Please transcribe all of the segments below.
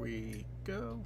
we go.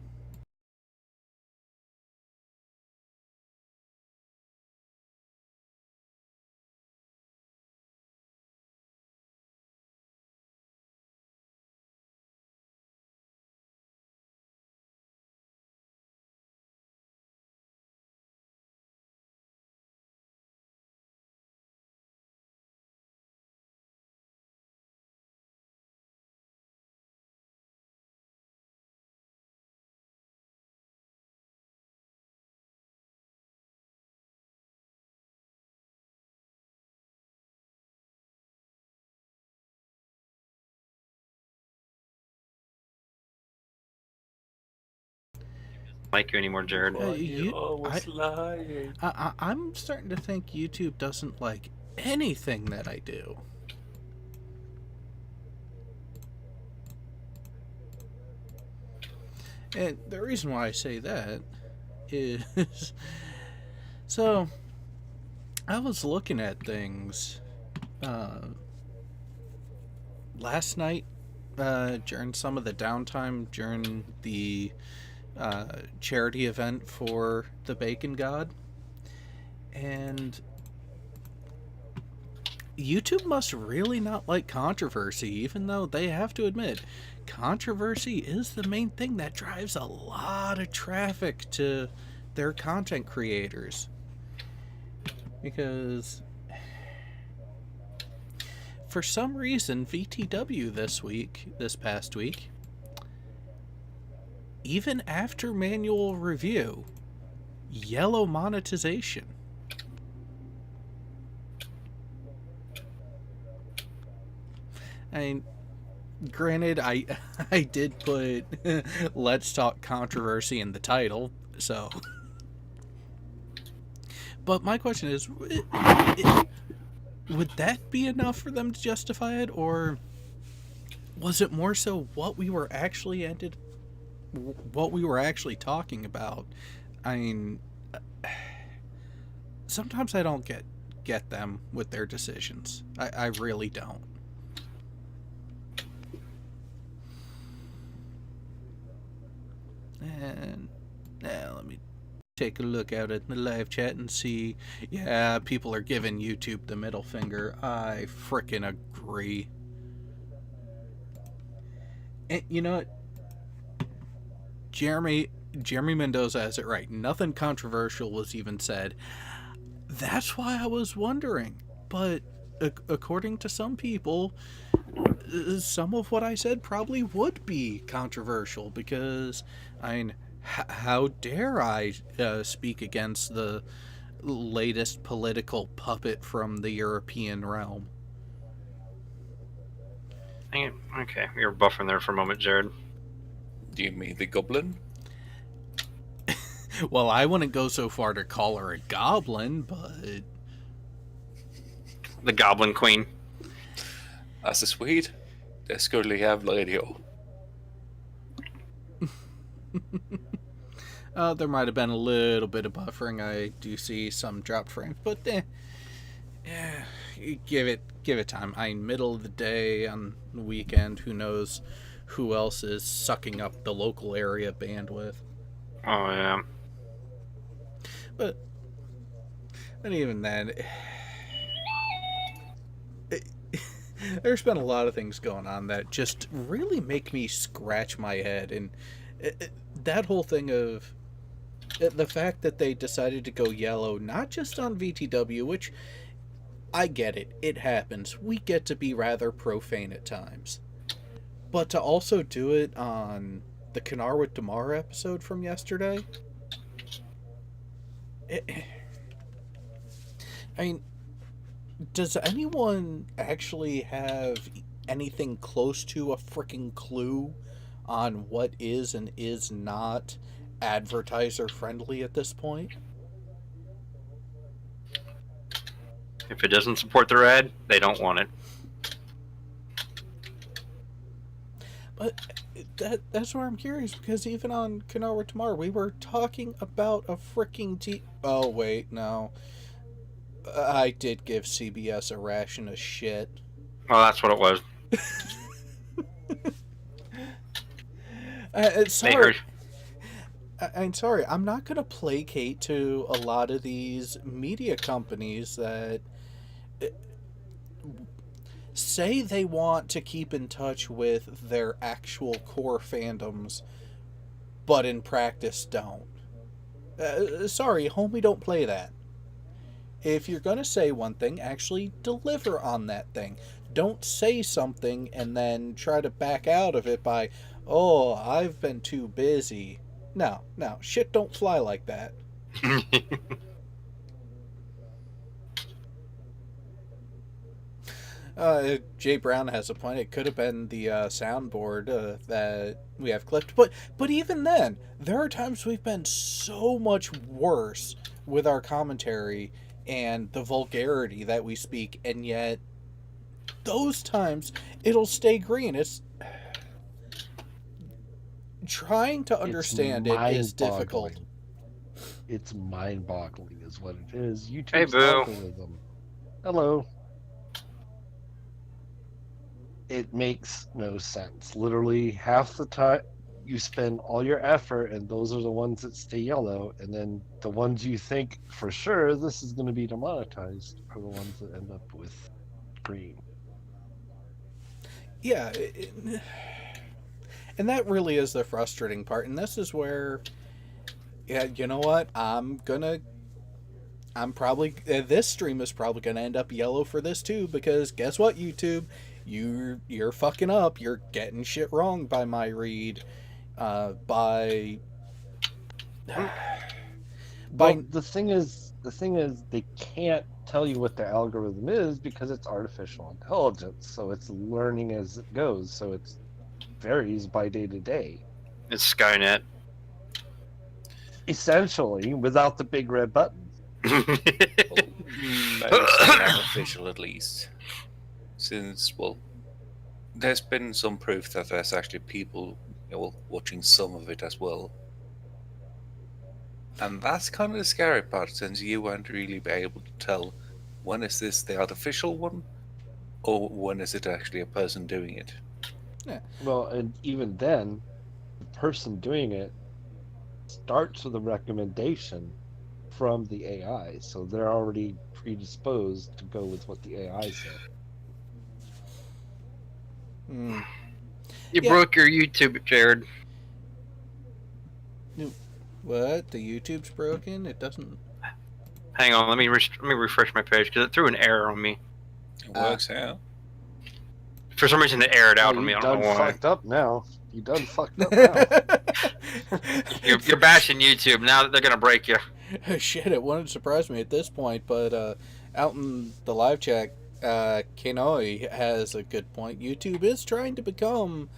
Like you anymore, Jared. You, always lying. I'm starting to think YouTube doesn't like anything that I do. And the reason why I say that is so I was looking at things last night during some of the downtime during the charity event for the Bacon God. And YouTube must really not like controversy, even though they have to admit controversy is the main thing that drives a lot of traffic to their content creators. Because for some reason, VTW this past week, even after manual review, yellow monetization. I mean, granted, I did put "Let's Talk Controversy" in the title, so. But my question is, would that be enough for them to justify it, or was it more so what we were actually talking about? I mean, sometimes I don't get them with their decisions. I really don't. And let me take a look out at the live chat and see. Yeah, people are giving YouTube the middle finger. I frickin' agree. And you know what? Jeremy Mendoza has it right. Nothing controversial was even said. That's why I was wondering. But according to some people, some of what I said probably would be controversial because, I mean, how dare I speak against the latest political puppet from the European realm? Okay, you're buffering there for a moment, Jared. Do you mean the goblin? Well, I wouldn't go so far to call her a goblin, but The Goblin Queen. As a Swede, det skulle jag vilja. There might have been a little bit of buffering. I do see some dropped frames, but yeah, give it time. I mean, middle of the day on the weekend. Who knows who else is sucking up the local area bandwidth? Oh yeah. But even then, there's been a lot of things going on that just really make me scratch my head, and that whole thing of the fact that they decided to go yellow, not just on VTW, which I get it, it happens. We get to be rather profane at times. But to also do it on the Kanar with Damar episode from yesterday, I mean, does anyone actually have anything close to a freaking clue on what is and is not advertiser friendly at this point? If it doesn't support their ad, they don't want it. But that's where I'm curious, because even on Kanar with Damar, we were talking about a freaking Oh, wait, no. I did give CBS a ration of shit. Well, that's what it was. They Sorry. heard. I'm sorry. I'm not going to placate to a lot of these media companies that say they want to keep in touch with their actual core fandoms, but in practice don't. Sorry, homie, don't play that. If you're going to say one thing, actually deliver on that thing. Don't say something and then try to back out of it by, oh, I've been too busy. No, shit don't fly like that. Jay Brown has a point. It could have been the soundboard that we have clipped, but even then, there are times we've been so much worse with our commentary and the vulgarity that we speak, and yet those times it'll stay green. It's trying to understand it is difficult. It's mind-boggling, is what it is. YouTube's Hey, Boo. algorithm. Hello. It makes no sense. Literally, half the time you spend all your effort, and those are the ones that stay yellow, and then the ones you think for sure this is going to be demonetized are the ones that end up with green. Yeah, and that really is the frustrating part. And this is where, yeah, you know what? This stream is probably gonna end up yellow for this too, because guess what, YouTube, you're fucking up. You're getting shit wrong by my read, by. Well, the thing is, they can't tell you what the algorithm is because it's artificial intelligence, so it's learning as it goes, so it varies by day to day. It's Skynet. Essentially, without the big red button. Artificial, at least. Since, well, there's been some proof that there's actually people watching some of it as well. And that's kind of the scary part, since you won't really be able to tell when is this the artificial one, or when is it actually a person doing it. Yeah. Well, and even then, the person doing it starts with a recommendation from the AI, so they're already predisposed to go with what the AI said. Mm. You broke your YouTube, Jared. What? The YouTube's broken? It doesn't. Hang on, let me refresh my page because it threw an error on me. It works out. For some reason, it errored out on me. I You don't done know why. fucked up now. You done fucked up now. You're bashing YouTube now that they're gonna break you. Shit, it wouldn't surprise me at this point, but out in the live chat, Kenoi has a good point. YouTube is trying to become,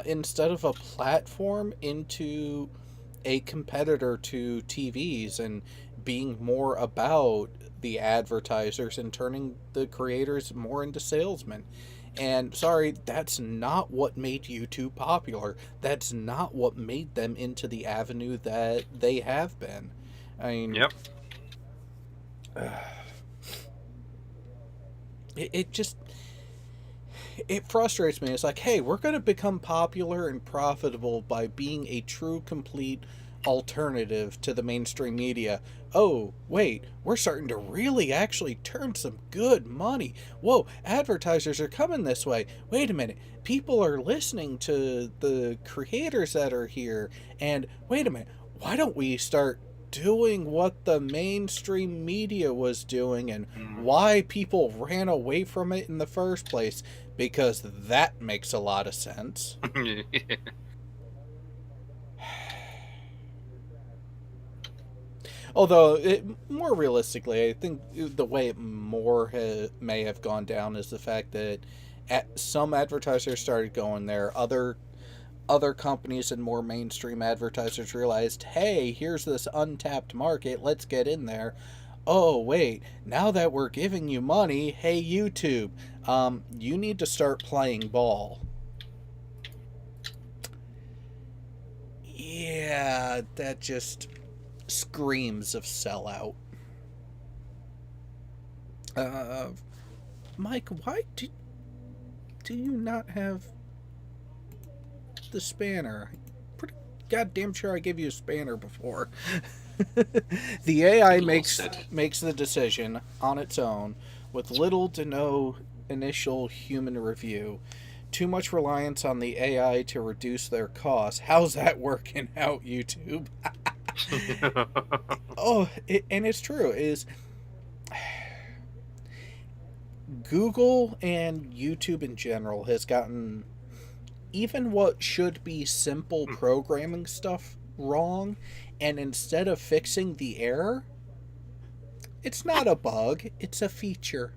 instead of a platform, into a competitor to TVs and being more about the advertisers and turning the creators more into salesmen. And sorry, that's not what made YouTube popular. That's not what made them into the avenue that they have been. I mean, Yep. It frustrates me. It's like, hey, we're going to become popular and profitable by being a true, complete alternative to the mainstream media. Oh, wait, we're starting to really actually turn some good money. Whoa, advertisers are coming this way. Wait a minute, people are listening to the creators that are here. And wait a minute, why don't we start doing what the mainstream media was doing and why people ran away from it in the first place? Because that makes a lot of sense. Although, more realistically, I think the way it may have gone down is the fact that some advertisers started going there. Other companies and more mainstream advertisers realized, hey, here's this untapped market, let's get in there. Oh, wait, now that we're giving you money, hey, YouTube, you need to start playing ball. Yeah, that just screams of sellout. Mike, why do you not have the spanner? goddamn sure I gave you a spanner before. The AI Well makes said. the decision on its own with little to no initial human review. Too much reliance on the AI to reduce their costs. How's that working out, YouTube? And it's true. Is Google and YouTube in general has gotten even what should be simple programming stuff wrong, and instead of fixing the error, it's not a bug, it's a feature.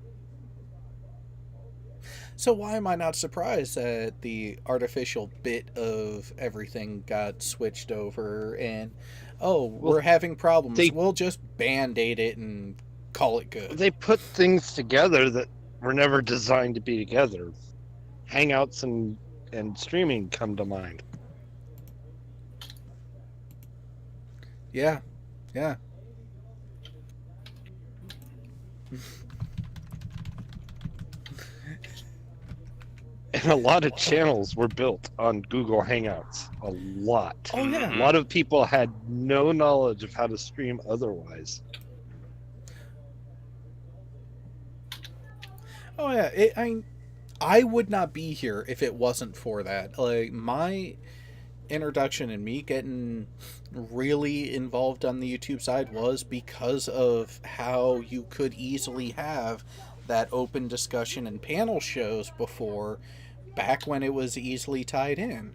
So why am I not surprised that the artificial bit of everything got switched over and we're having problems. We'll just band-aid it and call it good. They put things together that were never designed to be together. Hangouts and streaming come to mind. Yeah. And a lot of channels were built on Google Hangouts. A lot. Oh yeah. A lot of people had no knowledge of how to stream otherwise. Oh yeah. I would not be here if it wasn't for that. Like, my introduction and me getting really involved on the YouTube side was because of how you could easily have that open discussion and panel shows before, back when it was easily tied in.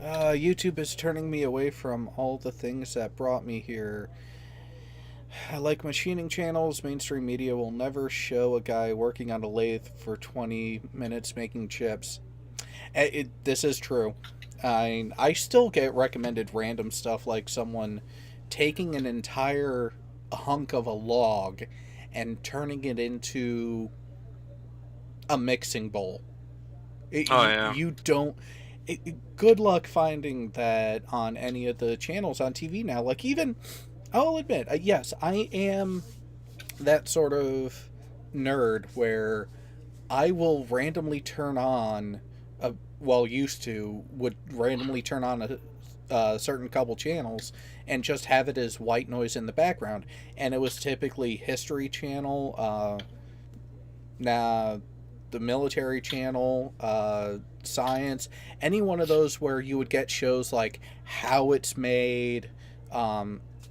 YouTube is turning me away from all the things that brought me here. I like machining channels. Mainstream media will never show a guy working on a lathe for 20 minutes making chips. This is true. I still get recommended random stuff, like someone taking an entire hunk of a log and turning it into a mixing bowl. You don't... good luck finding that on any of the channels on TV now. Like, even... I'll admit, yes, I am that sort of nerd where I will randomly turn on... would randomly turn on a certain couple channels and just have it as white noise in the background. And it was typically History Channel, the Military Channel, Science, any one of those where you would get shows like how it's made,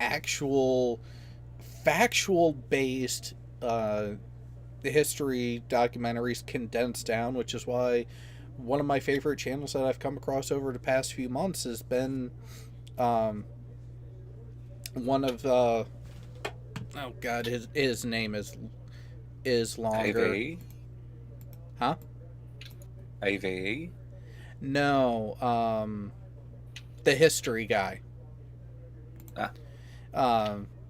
actual factual based history documentaries condensed down, which is why one of my favorite channels that I've come across over the past few months has been one of oh god, his name is longer. AVE? Huh? AVE? No, the history guy.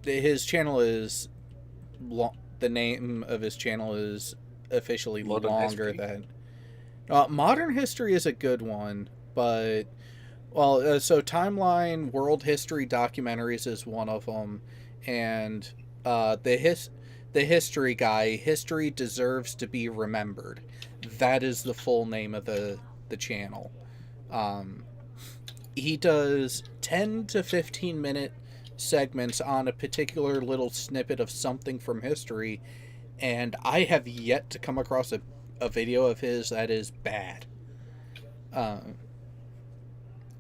His channel is the name of his channel is officially Modern longer History? than Modern History is a good one, but so Timeline World History Documentaries is one of them, and the history guy, History Deserves to Be Remembered. That is the full name of the channel. He does 10 to 15 minute segments on a particular little snippet of something from history, and I have yet to come across a video of his that is bad.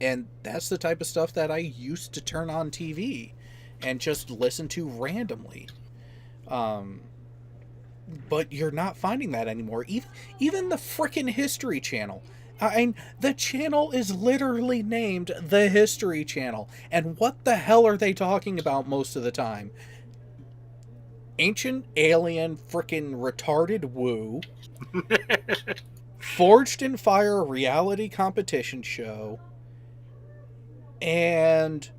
And that's the type of stuff that I used to turn on TV and just listen to randomly. But you're not finding that anymore. Even the frickin' History Channel. The channel is literally named The History Channel. And what the hell are they talking about most of the time? Ancient alien frickin' retarded woo. Forged in Fire reality competition show. And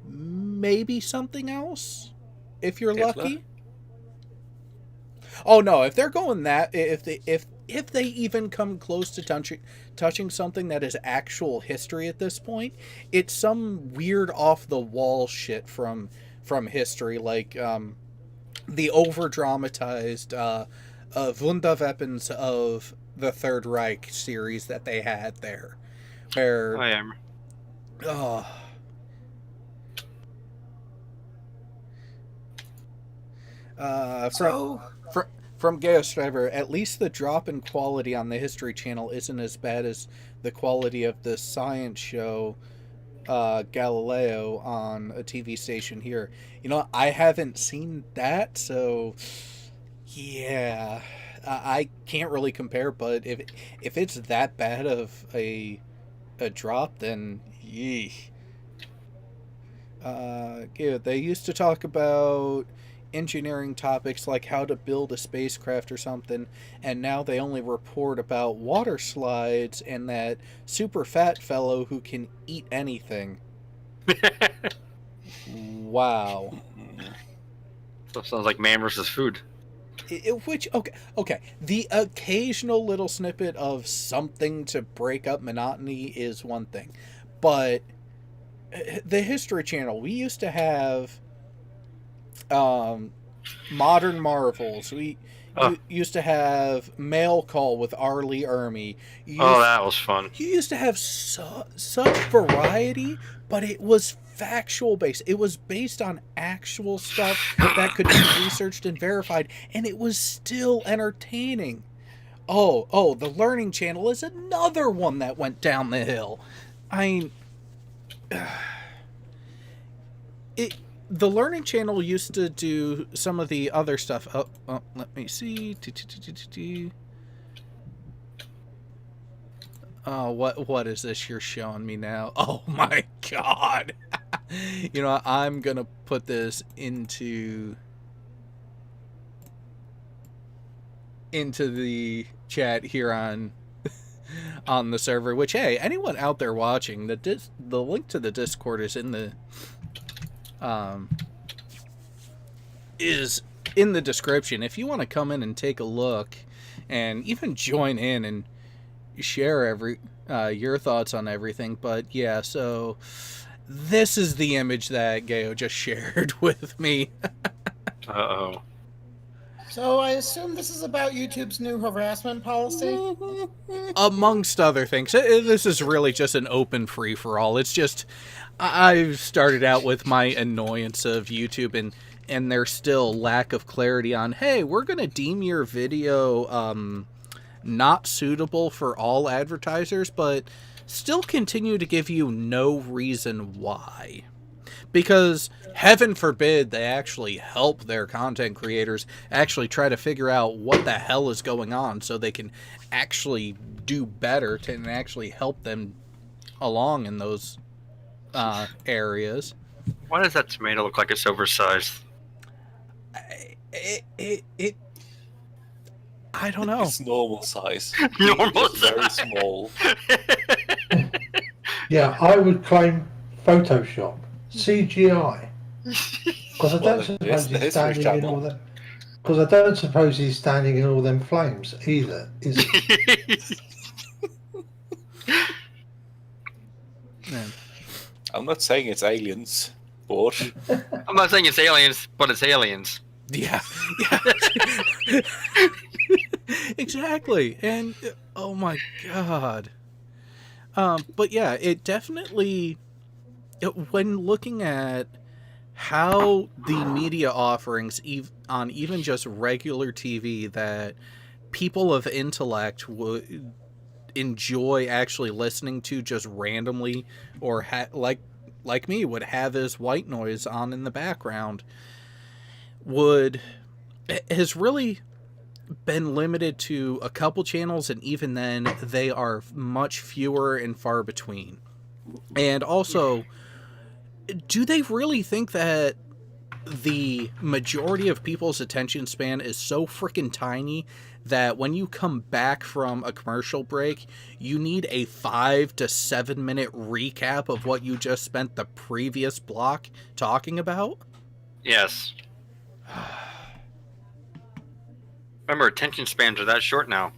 maybe something else, if you're Hitler? lucky. Oh no! If they're going that, if they even come close to touching something that is actual history at this point, it's some weird off the wall shit from history, like the over dramatized Wunderweapons of the Third Reich series that they had there, where I am. oh, So, from Gaius Driver, at least the drop in quality on the History Channel isn't as bad as the quality of the science show Galileo on a TV station here. You know, I haven't seen that, so yeah, I can't really compare. But if it's that bad of a drop, then yee. Yeah, they used to talk about engineering topics like how to build a spacecraft or something, and now they only report about water slides and that super fat fellow who can eat anything. Wow. Stuff sounds like man versus food. Which, okay, the occasional little snippet of something to break up monotony is one thing, but the History Channel, we used to have Modern Marvels. We used to have Mail Call with R. Lee Ermey. That was fun. You used to have such variety, but it was factual based. It was based on actual stuff that could be researched and verified, and it was still entertaining. Oh, the Learning Channel is another one that went down the hill. I mean, the Learning Channel used to do some of the other stuff. Oh, let me see. Oh, what is this you're showing me now? Oh my god. You know, I'm gonna put this into the chat here on the server, which, hey, anyone out there watching, the link to the Discord is in the description. If you want to come in and take a look and even join in and share your thoughts on everything. But yeah, so this is the image that Gayo just shared with me. Uh-oh. so I assume this is about YouTube's new harassment policy? Amongst other things. This is really just an open free-for-all. It's just, I've started out with my annoyance of YouTube and their still lack of clarity on, hey, we're going to deem your video not suitable for all advertisers, but still continue to give you no reason why. Because heaven forbid they actually help their content creators actually try to figure out what the hell is going on so they can actually do better and actually help them along in those areas. Why does that tomato look like it's oversized? I don't know. It's normal size. Normal It's very size. small. Yeah, I would claim Photoshop, CGI, because I Well, don't suppose yes, the he's History standing in Channel. all them. Because I don't suppose he's standing in all them flames either, is he? Man. I'm not saying it's aliens, but I'm not saying it's aliens, but it's aliens. Yeah. Exactly. And oh my god. But yeah, it definitely, when looking at how the media offerings on even just regular TV that people of intellect would enjoy actually listening to just randomly, or like me would have as white noise on in the background, has really been limited to a couple channels, and even then they are much fewer and far between. And also, do they really think that the majority of people's attention span is so freaking tiny that when you come back from a commercial break, you need a 5 to 7 minute recap of what you just spent the previous block talking about? Yes. Remember, attention spans are that short now.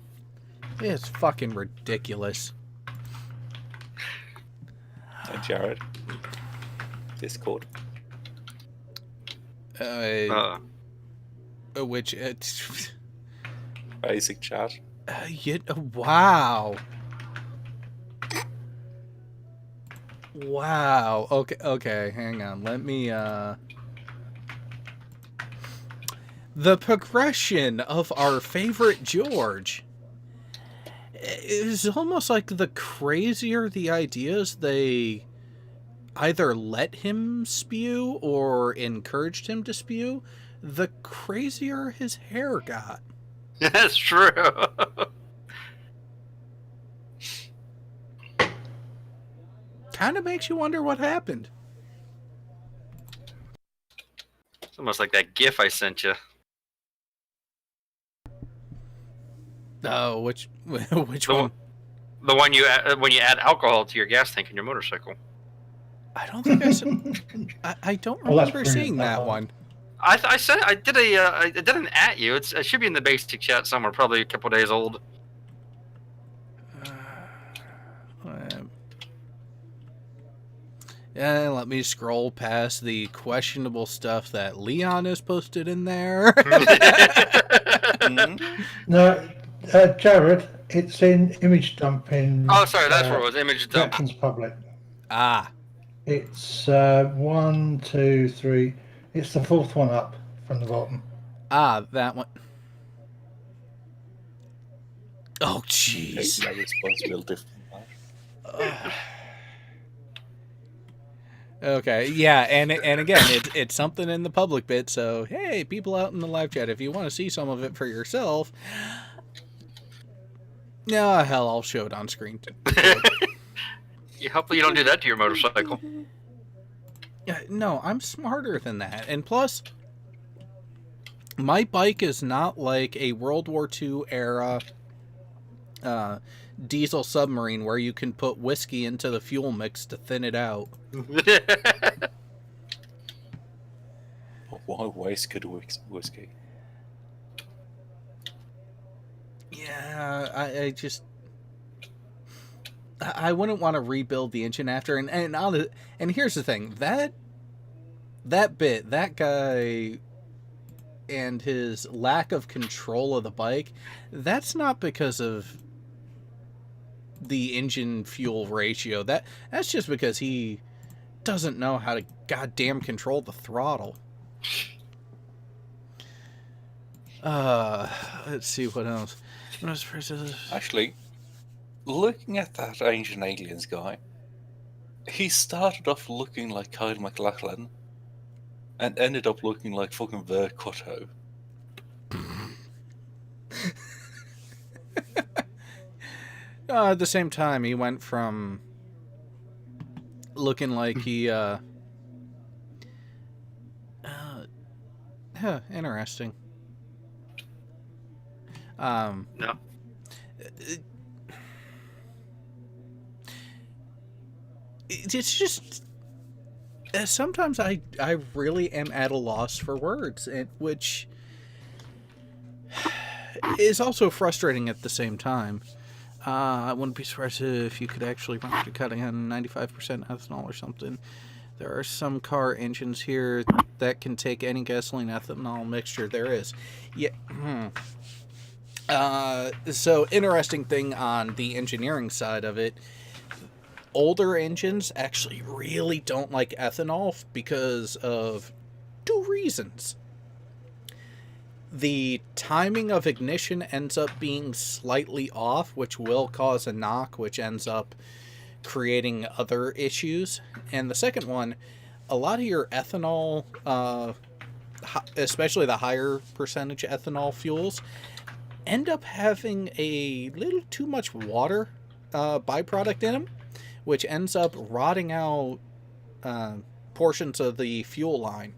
It's fucking ridiculous. and Jared, Discord. which Basic chat. wow. Wow. Okay, hang on. Let me the progression of our favorite George is almost like the crazier the ideas they either let him spew or encouraged him to spew, the crazier his hair got. That's true. Kind of makes you wonder what happened. It's almost like that GIF I sent you. Oh, which The one? The one you add, when you add alcohol to your gas tank in your motorcycle. I don't think I saw. I don't Well, that's remember brilliant, seeing that that one. one. I said I did I did an at you. It should be in the basic chat somewhere, probably a couple days old. Yeah, let me scroll past the questionable stuff that Leon has posted in there. No, Jared, it's in image dump in Oh, sorry, that's where it was. Image dump. Jackson's Public. Ah, It's 1, 2, 3. It's the fourth one up from the bottom. that one. Oh, Take jeez. that responsibility from that. Okay, yeah, and again, it's something in the public bit, so hey, people out in the live chat, if you want to see some of it for yourself, no, hell, I'll show it on screen. Hopefully you don't do that to your motorcycle. No, I'm smarter than that, and plus, my bike is not like a World War II era diesel submarine where you can put whiskey into the fuel mix to thin it out. Why waste good whiskey? Yeah, I just I wouldn't want to rebuild the engine after, and here's the thing, that guy and his lack of control of the bike, that's not because of the engine fuel ratio. That's just because he doesn't know how to goddamn control the throttle. Let's see what else. Actually, looking at that Ancient Aliens guy, he started off looking like Kyle MacLachlan and ended up looking like fucking Ver Cutto. At the same time, he went from looking like he, interesting. No. It's just sometimes I really am at a loss for words, which is also frustrating at the same time. I wouldn't be surprised if you could actually run to cutting on 95% ethanol or something. There are some car engines here that can take any gasoline ethanol mixture there is. Yeah. So interesting thing on the engineering side of it, older engines actually really don't like ethanol because of two reasons. The timing of ignition ends up being slightly off, which will cause a knock, which ends up creating other issues. And the second one, a lot of your ethanol, especially the higher percentage ethanol fuels, end up having a little too much water byproduct in them, which ends up rotting out portions of the fuel line.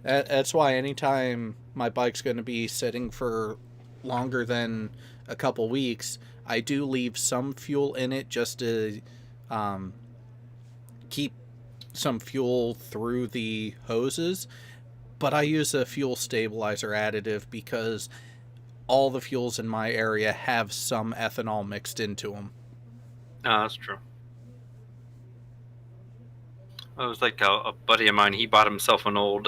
That's why anytime my bike's going to be sitting for longer than a couple weeks, I do leave some fuel in it just to keep some fuel through the hoses. But I use a fuel stabilizer additive because all the fuels in my area have some ethanol mixed into them. No, that's true. It was like a buddy of mine. He bought himself an old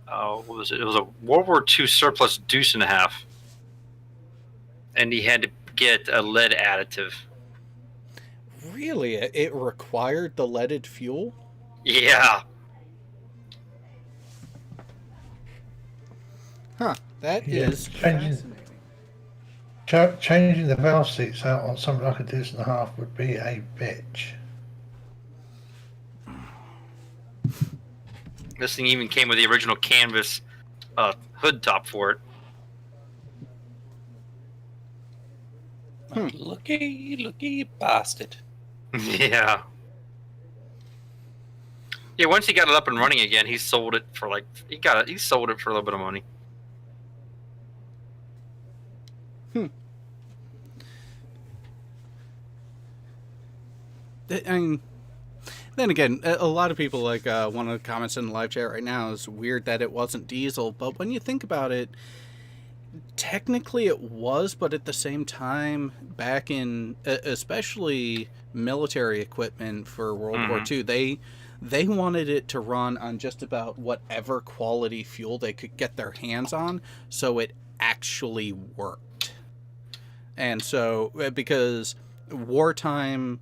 what was it? It was a World War II surplus deuce and a half, and he had to get a lead additive. Really? It required the leaded fuel? Yeah. Huh. That Yeah, is changing- fascinating. Changing the valve seats out on something like a deuce and a half would be a bitch. This thing even came with the original canvas hood top for it. Looky bastard. Yeah. Yeah, once he got it up and running again, he sold it for he sold it for a little bit of money. I mean, then again, a lot of people, like one of the comments in the live chat right now, is weird that it wasn't diesel. But when you think about it, technically it was, but at the same time, back in especially military equipment for World War II, they wanted it to run on just about whatever quality fuel they could get their hands on, so it actually worked. And so, because wartime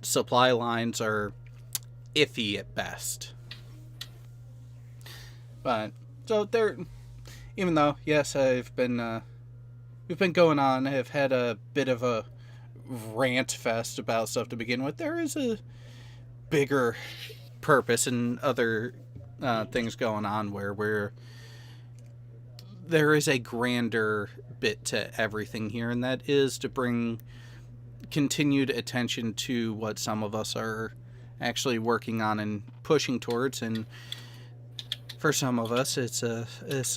supply lines are iffy at best. But so they're, even though yes, we've been going on, I've had a bit of a rant fest about stuff to begin with. There is a bigger purpose and other things going on where there is a grander bit to everything here, and that is to bring continued attention to what some of us are actually working on and pushing towards. And for some of us, it's a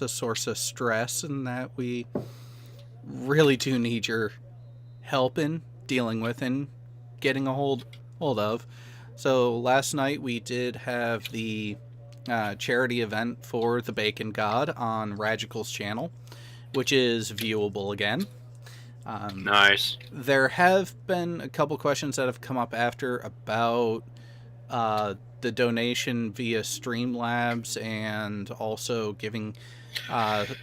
source of stress, and that we really do need your help in dealing with and getting a hold of. So last night we did have the charity event for the Bacon God on Radical's channel, which is viewable again. Nice. There have been a couple questions that have come up after about the donation via Streamlabs and also giving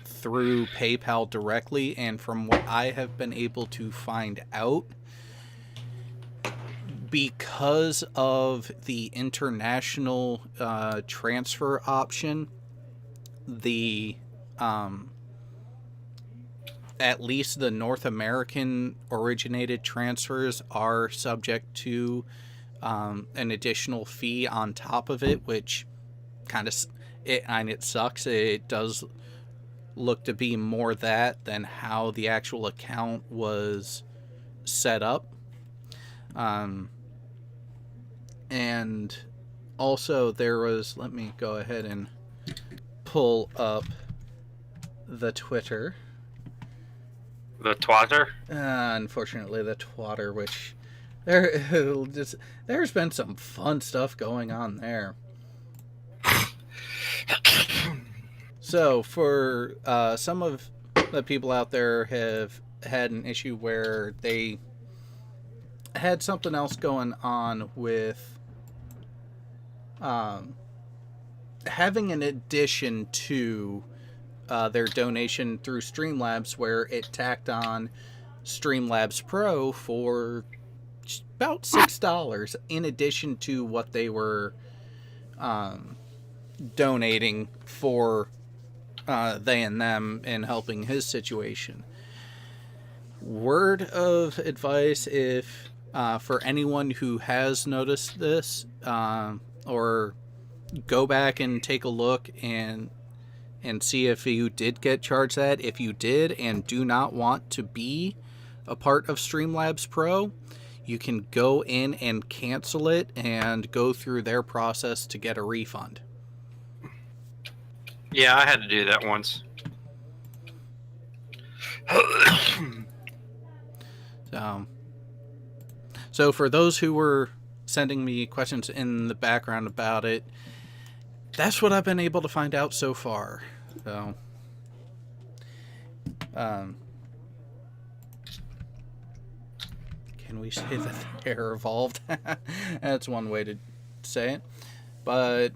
through PayPal directly. And from what I have been able to find out, because of the international transfer option, the at least the North American originated transfers are subject to an additional fee on top of it, which kind of it sucks. It does look to be more that than how the actual account was set up. And also there was, let me go ahead and pull up the Twitter. The twatter? Unfortunately, the twatter, which there's been some fun stuff going on there. So for some of the people out there have had an issue where they had something else going on with having an addition to their donation through Streamlabs, where it tacked on Streamlabs Pro for about $6 in addition to what they were donating for they and them in helping his situation. Word of advice, if for anyone who has noticed this, or go back and take a look and see if you did get charged that. If you did and do not want to be a part of Streamlabs Pro, you can go in and cancel it and go through their process to get a refund. Yeah, I had to do that once. So for those who were sending me questions in the background about it, that's what I've been able to find out so far. So, can we say that they're evolved? That's one way to say it. But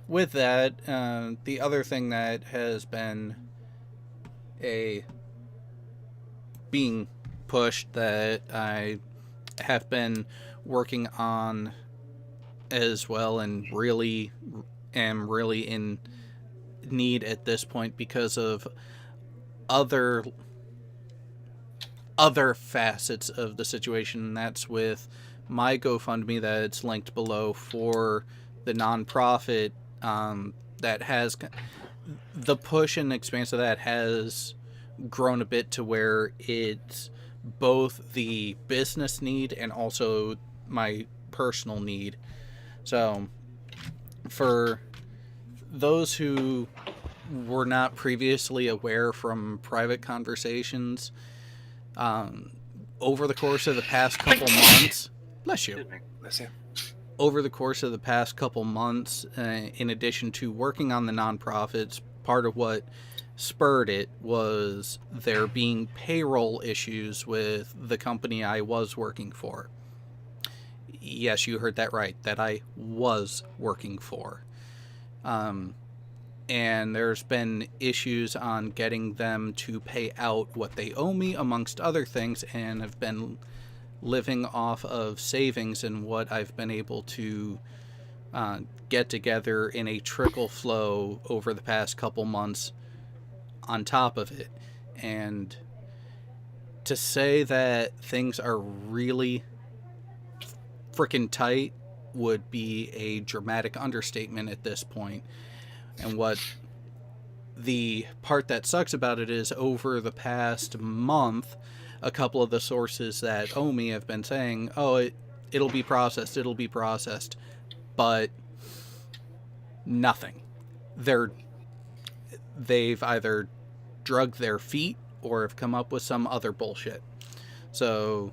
with that, the other thing that has been being pushed that I have been working on as well, and really am really in need at this point because of other facets of the situation, and that's with my GoFundMe that's linked below for the nonprofit. That has the push and expanse of that has grown a bit to where it's both the business need and also my personal need. So for those who were not previously aware from private conversations, over the course of the past couple months, bless you, Bless you. over the course of the past couple months, in addition to working on the nonprofits, part of what spurred it was there being payroll issues with the company I was working for. Yes, you heard that right, that I was working for. And there's been issues on getting them to pay out what they owe me, amongst other things, and have been living off of savings and what I've been able to get together in a trickle flow over the past couple months on top of it. And to say that things are really freaking tight would be a dramatic understatement at this point. And what the part that sucks about it is, over the past month, a couple of the sources that owe me have been saying, oh, it'll be processed, but nothing. They've either drugged their feet or have come up with some other bullshit. So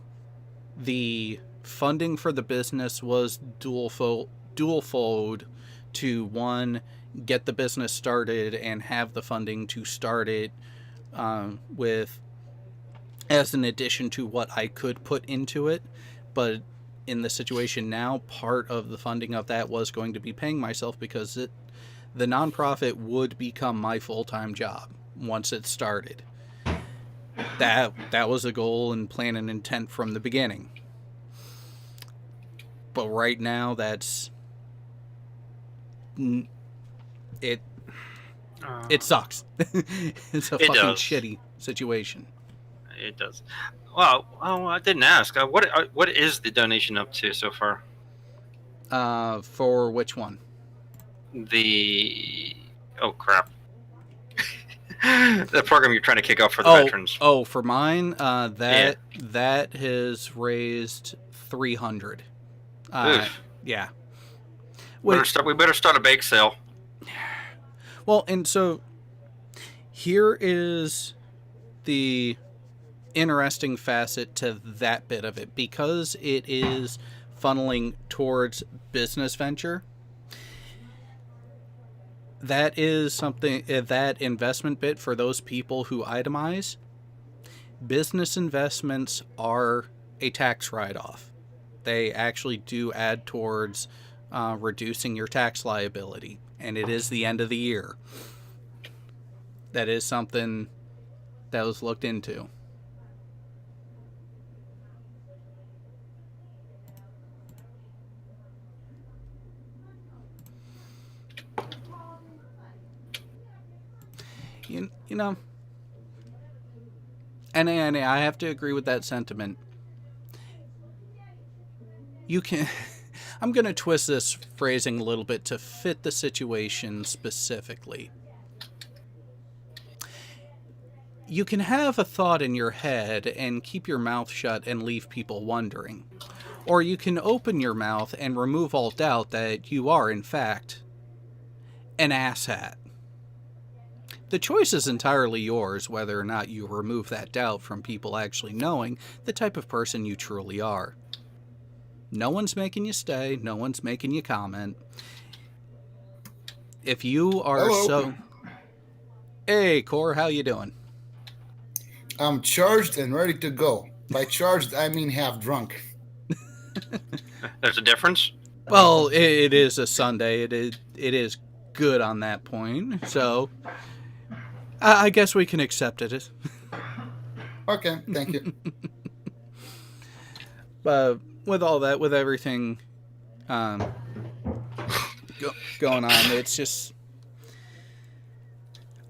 the funding for the business was dual fold to, one, get the business started and have the funding to start it with, as an addition to what I could put into it. But in the situation now, part of the funding of that was going to be paying myself, because the nonprofit would become my full-time job once it started. That was a goal and plan and intent from the beginning. But right now, that's it sucks. It's a fucking shitty situation. It does. Well, I didn't ask. What is the donation up to so far? For which one? Oh crap. The program you're trying to kick off for the veterans. Oh, for mine, that has raised 300. Yeah. We better start a bake sale. Well, and so here is the interesting facet to that bit of it, because it is funneling towards business venture. That is something, that investment bit for those people who itemize. Business investments are a tax write-off. They actually do add towards reducing your tax liability, and it is the end of the year. That is something that was looked into. You know, and I have to agree with that sentiment. You can... I'm going to twist this phrasing a little bit to fit the situation specifically. You can have a thought in your head and keep your mouth shut and leave people wondering. Or you can open your mouth and remove all doubt that you are, in fact, an asshat. The choice is entirely yours whether or not you remove that doubt from people actually knowing the type of person you truly are. No one's making you stay. No one's making you comment. If you are Hey, Core, how you doing? I'm charged and ready to go. By charged, I mean half drunk. There's a difference? Well, it is a Sunday. It is good on that point. So I guess we can accept it. Okay, thank you. But with all that, with everything going on, it's just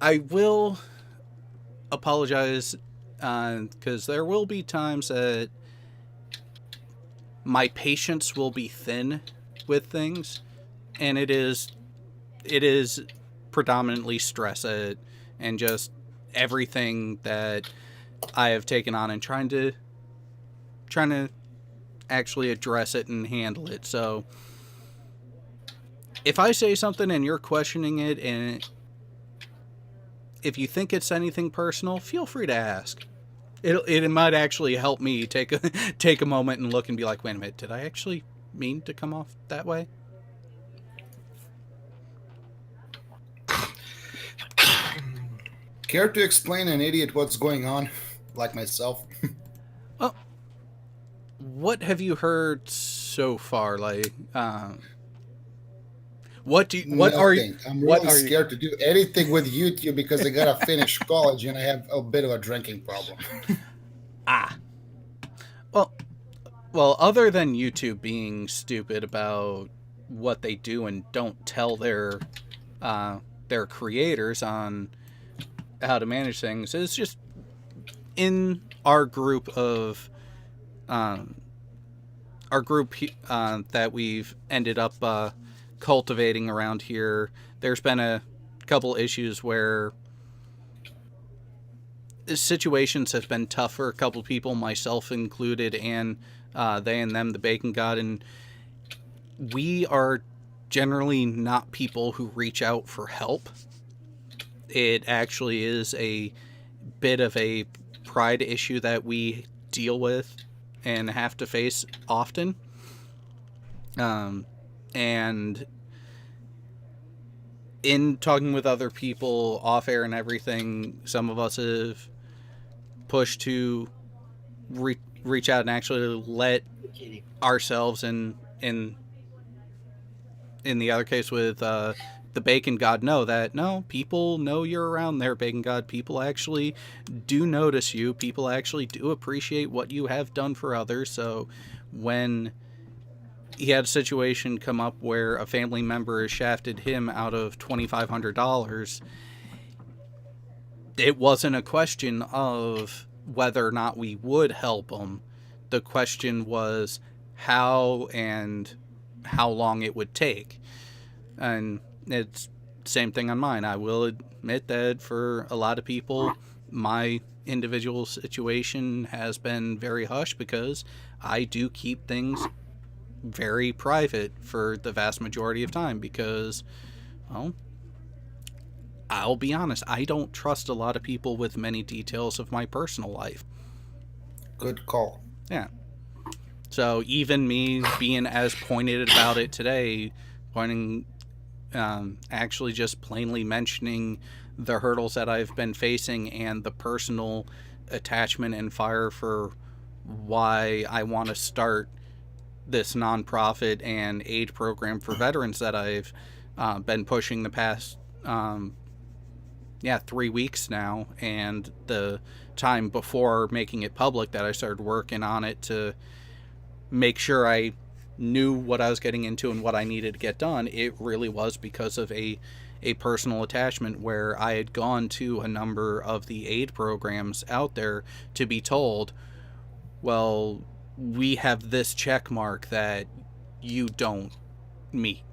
I will apologize because there will be times that my patience will be thin with things, and it is predominantly stress and just everything that I have taken on and trying to actually address it and handle it. So if I say something and you're questioning it, and if you think it's anything personal, feel free to ask. It might actually help me take a moment and look and be like, wait a minute, did I actually mean to come off that way? Care to explain an idiot what's going on, like myself? What have you heard so far? Like, what are you? I'm what really are you- scared to do anything with YouTube because I gotta finish college and I have a bit of a drinking problem. Well, other than YouTube being stupid about what they do and don't tell their creators on how to manage things, it's just in our group that we've ended up cultivating around here. There's been a couple issues where situations have been tough for a couple people, myself included, and they and them, the Bacon God, and we are generally not people who reach out for help. It actually is a bit of a pride issue that we deal with and have to face often. And in talking with other people off air and everything, some of us have pushed to reach out and actually let ourselves and in the other case with the Bacon God know that no, people know you're around there, Bacon God. People actually do notice you. People actually do appreciate what you have done for others. So when he had a situation come up where a family member has shafted him out of $2,500, it wasn't a question of whether or not we would help him. The question was how and how long it would take. And it's same thing on mine. I will admit that for a lot of people, my individual situation has been very hush because I do keep things very private for the vast majority of time because, well, I'll be honest, I don't trust a lot of people with many details of my personal life. Good call. Yeah. So even me being as pointed about it today, actually just plainly mentioning the hurdles that I've been facing and the personal attachment and fire for why I want to start this nonprofit and aid program for veterans that I've been pushing the past 3 weeks now, and the time before making it public that I started working on it to make sure I knew what I was getting into and what I needed to get done. It really was because of a personal attachment where I had gone to a number of the aid programs out there to be told, well, we have this check mark that you don't meet.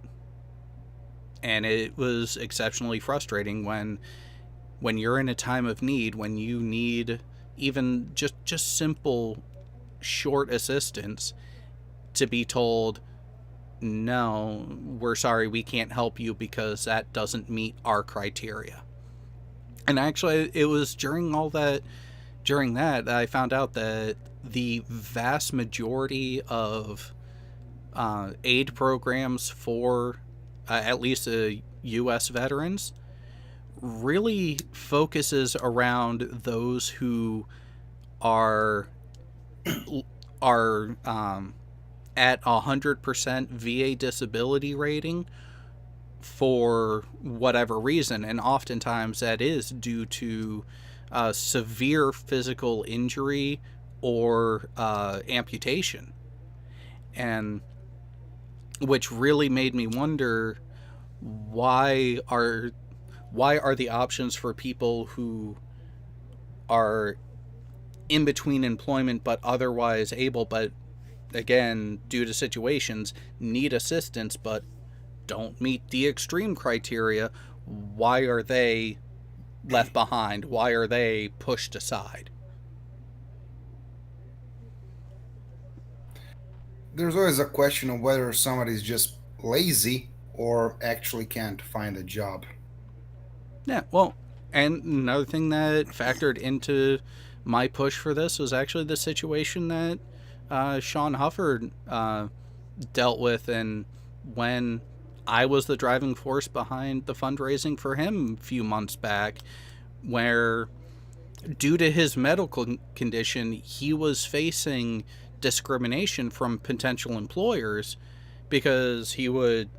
And it was exceptionally frustrating when you're in a time of need, when you need even just simple short assistance, to be told, no, we're sorry, we can't help you because that doesn't meet our criteria. And actually, it was during that I found out that the vast majority of aid programs for at least U.S. veterans really focuses around those who are at 100% VA disability rating for whatever reason, and oftentimes that is due to severe physical injury or amputation, and which really made me wonder, why are the options for people who are in between employment but otherwise able, but again, due to situations, need assistance but don't meet the extreme criteria, why are they left behind? Why are they pushed aside? There's always a question of whether somebody's just lazy or actually can't find a job. Yeah, well, and another thing that factored into my push for this was actually the situation that Sean Hufford dealt with, and when I was the driving force behind the fundraising for him a few months back, where due to his medical condition, he was facing discrimination from potential employers, because he would,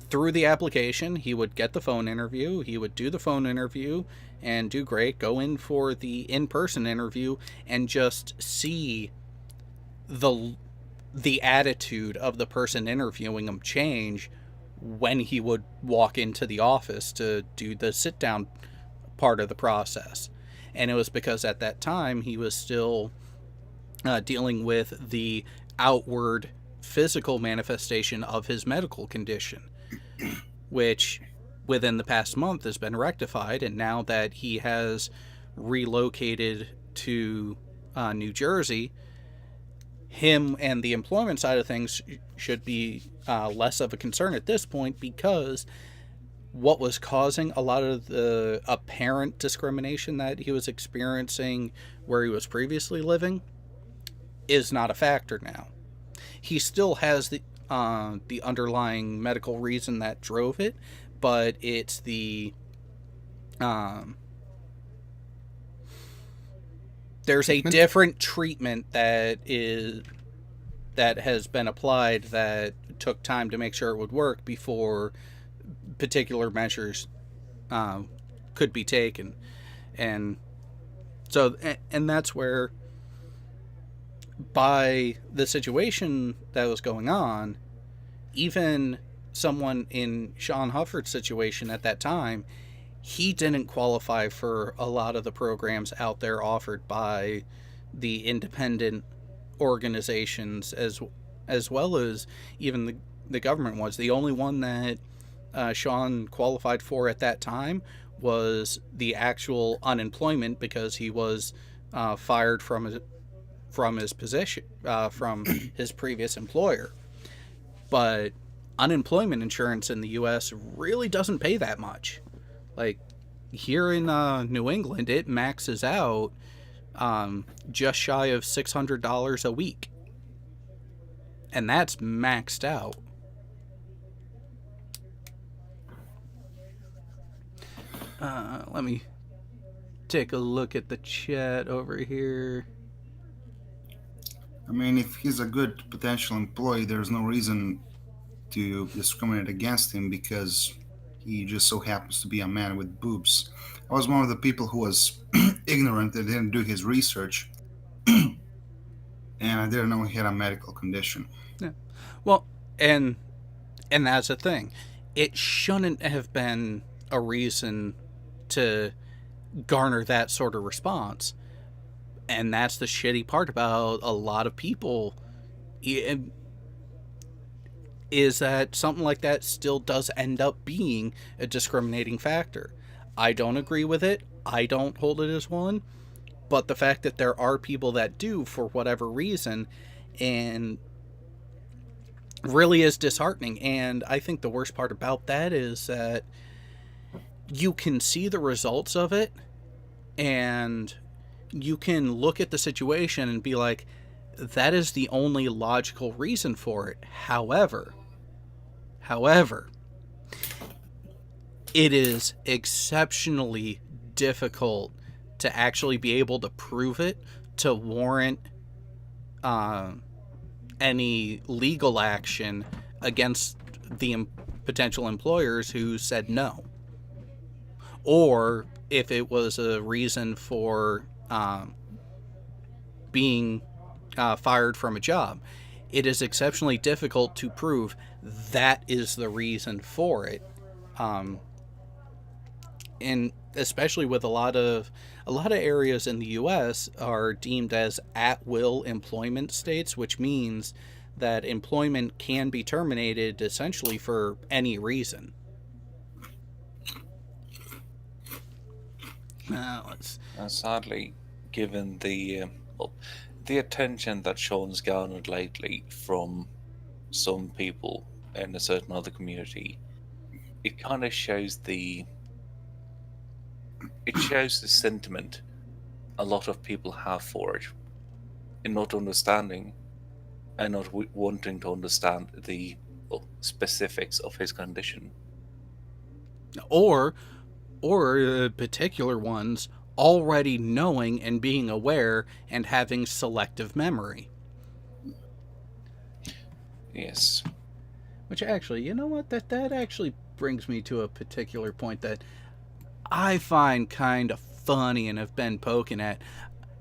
through the application, he would get the phone interview, he would do the phone interview and do great, go in for the in-person interview, and just see the attitude of the person interviewing him change when he would walk into the office to do the sit-down part of the process. And it was because at that time he was still dealing with the outward physical manifestation of his medical condition, which within the past month has been rectified. And now that he has relocated to New Jersey, him and the employment side of things should be less of a concern at this point, because what was causing a lot of the apparent discrimination that he was experiencing where he was previously living is not a factor now. He still has the underlying medical reason that drove it, but it's the there's a different treatment that has been applied that took time to make sure it would work before particular measures could be taken. And so, and that's where, by the situation that was going on, even someone in Sean Hufford's situation at that time, he didn't qualify for a lot of the programs out there offered by the independent organizations, as well as even the government ones. The only one that Sean qualified for at that time was the actual unemployment, because he was fired from his position, from his previous employer. But unemployment insurance in the U.S. really doesn't pay that much. Like, here in New England, it maxes out just shy of $600 a week. And that's maxed out. Let me take a look at the chat over here. I mean, if he's a good potential employee, there's no reason to discriminate against him because he just so happens to be a man with boobs. I was one of the people who was ignorant and didn't do his research, and I didn't know he had a medical condition. Yeah. Well, and that's the thing. It shouldn't have been a reason to garner that sort of response. And that's the shitty part about a lot of people, is that something like that still does end up being a discriminating factor. I don't agree with it. I don't hold it as one. But the fact that there are people that do, for whatever reason, and really is disheartening. And I think the worst part about that is that you can see the results of it, and you can look at the situation and be like, that is the only logical reason for it. However, it is exceptionally difficult to actually be able to prove it to warrant any legal action against the potential employers who said no. Or if it was a reason for being fired from a job. It is exceptionally difficult to prove that is the reason for it. And especially with a lot of areas in the US are deemed as at-will employment states, which means that employment can be terminated essentially for any reason. And sadly, given the attention that Sean's garnered lately from some people in a certain other community, it kind of shows the sentiment a lot of people have for it, in not understanding and not wanting to understand the specifics of his condition. Or particular ones already knowing and being aware and having selective memory. Yes. Which actually, you know what? That actually brings me to a particular point that I find kind of funny and have been poking at.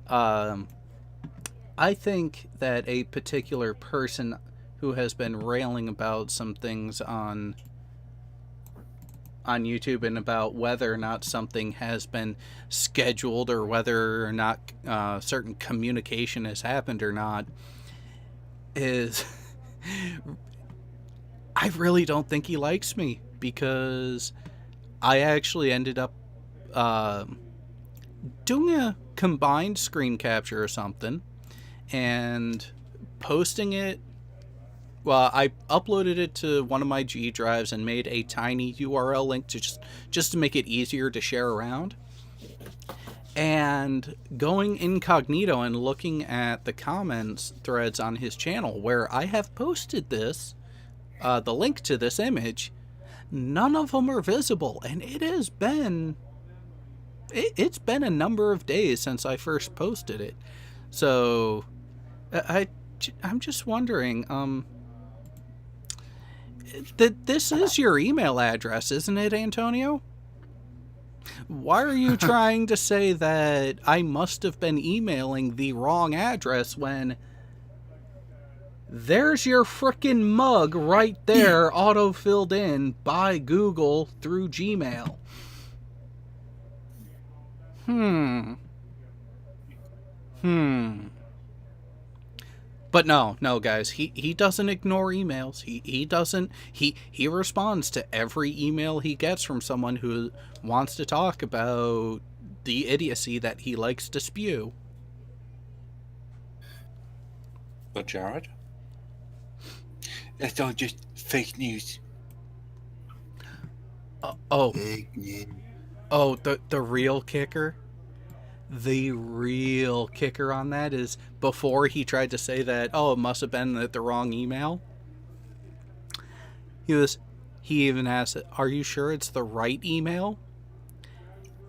I think that a particular person who has been railing about some things on YouTube and about whether or not something has been scheduled or whether or not certain communication has happened or not is I really don't think he likes me, because I actually ended up doing a combined screen capture or something and posting it. Well, I uploaded it to one of my G drives and made a tiny URL link to just to make it easier to share around. And going incognito and looking at the comments threads on his channel where I have posted this, the link to this image, none of them are visible. And it has been... It's been a number of days since I first posted it. So, I'm just wondering, this is your email address, isn't it, Antonio? Why are you trying to say that I must have been emailing the wrong address when there's your frickin' mug right there, auto-filled in by Google through Gmail? But no, guys, he doesn't ignore emails. He responds to every email he gets from someone who wants to talk about the idiocy that he likes to spew. But Jared, that's all just fake news. Fake news. Oh, the real kicker? The real kicker on that is before he tried to say that, oh, it must have been the wrong email. He even asked, are you sure it's the right email?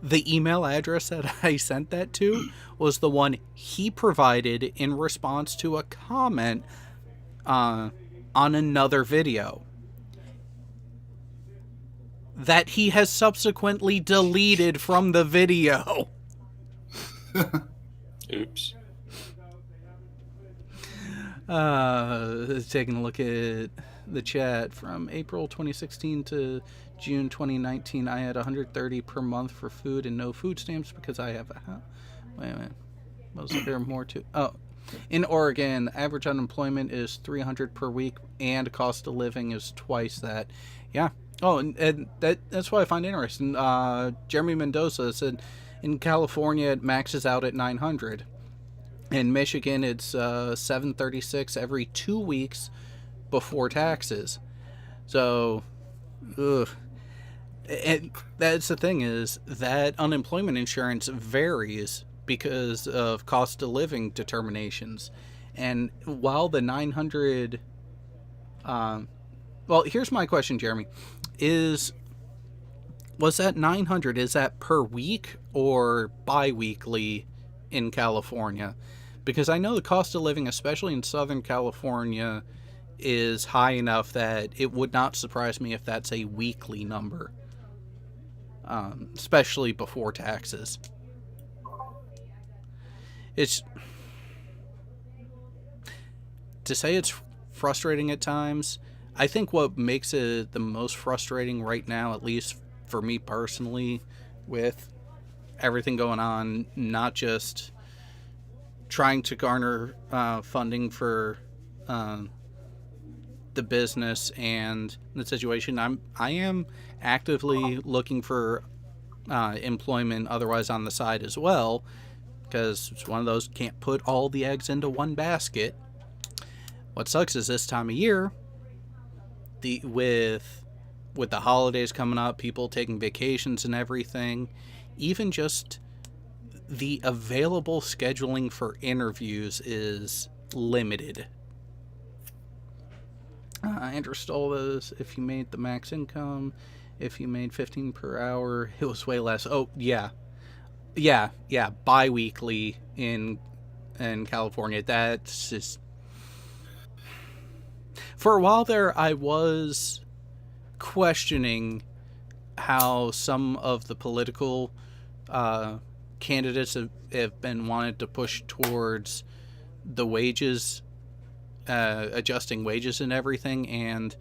The email address that I sent that to was the one he provided in response to a comment on another video that he has subsequently deleted from the video. Oops. Taking a look at the chat from April 2016 to June 2019, I had $130 per month for food and no food stamps because I have a... Wait a minute. Was there more to... Oh. In Oregon, average unemployment is $300 per week and cost of living is twice that. Yeah. Oh, and that's what I find interesting. Jeremy Mendoza said in California it maxes out at $900. In Michigan, it's $736 every 2 weeks before taxes. So, and that's the thing, is that unemployment insurance varies because of cost of living determinations. And while the 900, well, here's my question, Jeremy, was that 900, is that per week or bi-weekly in California? Because I know the cost of living, especially in Southern California, is high enough that it would not surprise me if that's a weekly number, especially before taxes. It's to say it's frustrating at times. I think what makes it the most frustrating right now, at least for me personally, with everything going on, not just trying to garner funding for the business and the situation, I am actively looking for employment otherwise on the side as well, because it's one of those, can't put all the eggs into one basket. What sucks is this time of year, with the holidays coming up, people taking vacations and everything, even just the available scheduling for interviews is limited. Andrew Stolz, if you made the max income, if you made 15 per hour, it was way less. Oh, yeah, bi-weekly in California. That's just... For a while there, I was questioning how some of the political candidates have been wanted to push towards the wages, adjusting wages and everything, and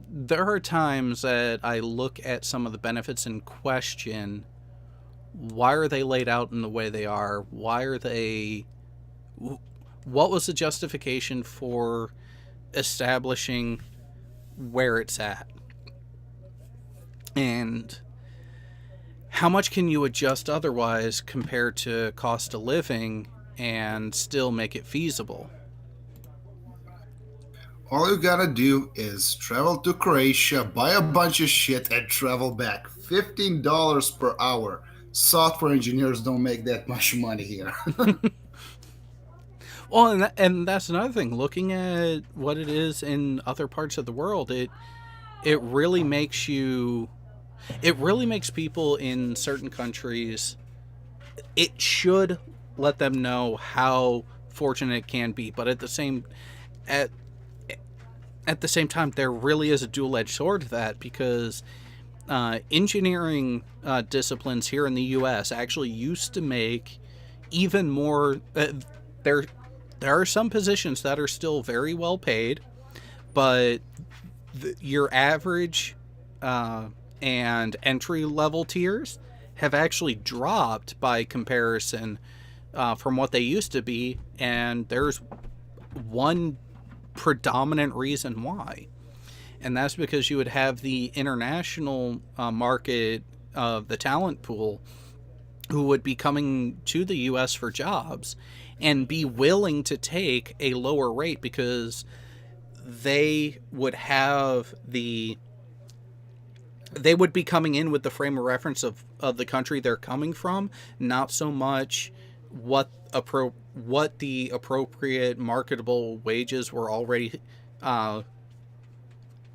there are times that I look at some of the benefits and question, why are they laid out in the way they are? Why are they... What was the justification for establishing where it's at? And how much can you adjust otherwise compared to cost of living and still make it feasible? All you gotta do is travel to Croatia, buy a bunch of shit, and travel back. $15 per hour. Software engineers don't make that much money here. Well, and that's another thing. Looking at what it is in other parts of the world, it really makes you... It really makes people in certain countries... It should let them know how fortunate it can be, but at the same time, there really is a dual-edged sword to that, because engineering disciplines here in the U.S. actually used to make even more... There are some positions that are still very well paid, but your average and entry-level tiers have actually dropped by comparison from what they used to be, and there's one predominant reason why, and that's because you would have the international market of the talent pool who would be coming to the U.S. for jobs and be willing to take a lower rate because they would be coming in with the frame of reference of the country they're coming from, not so much what the appropriate marketable wages were already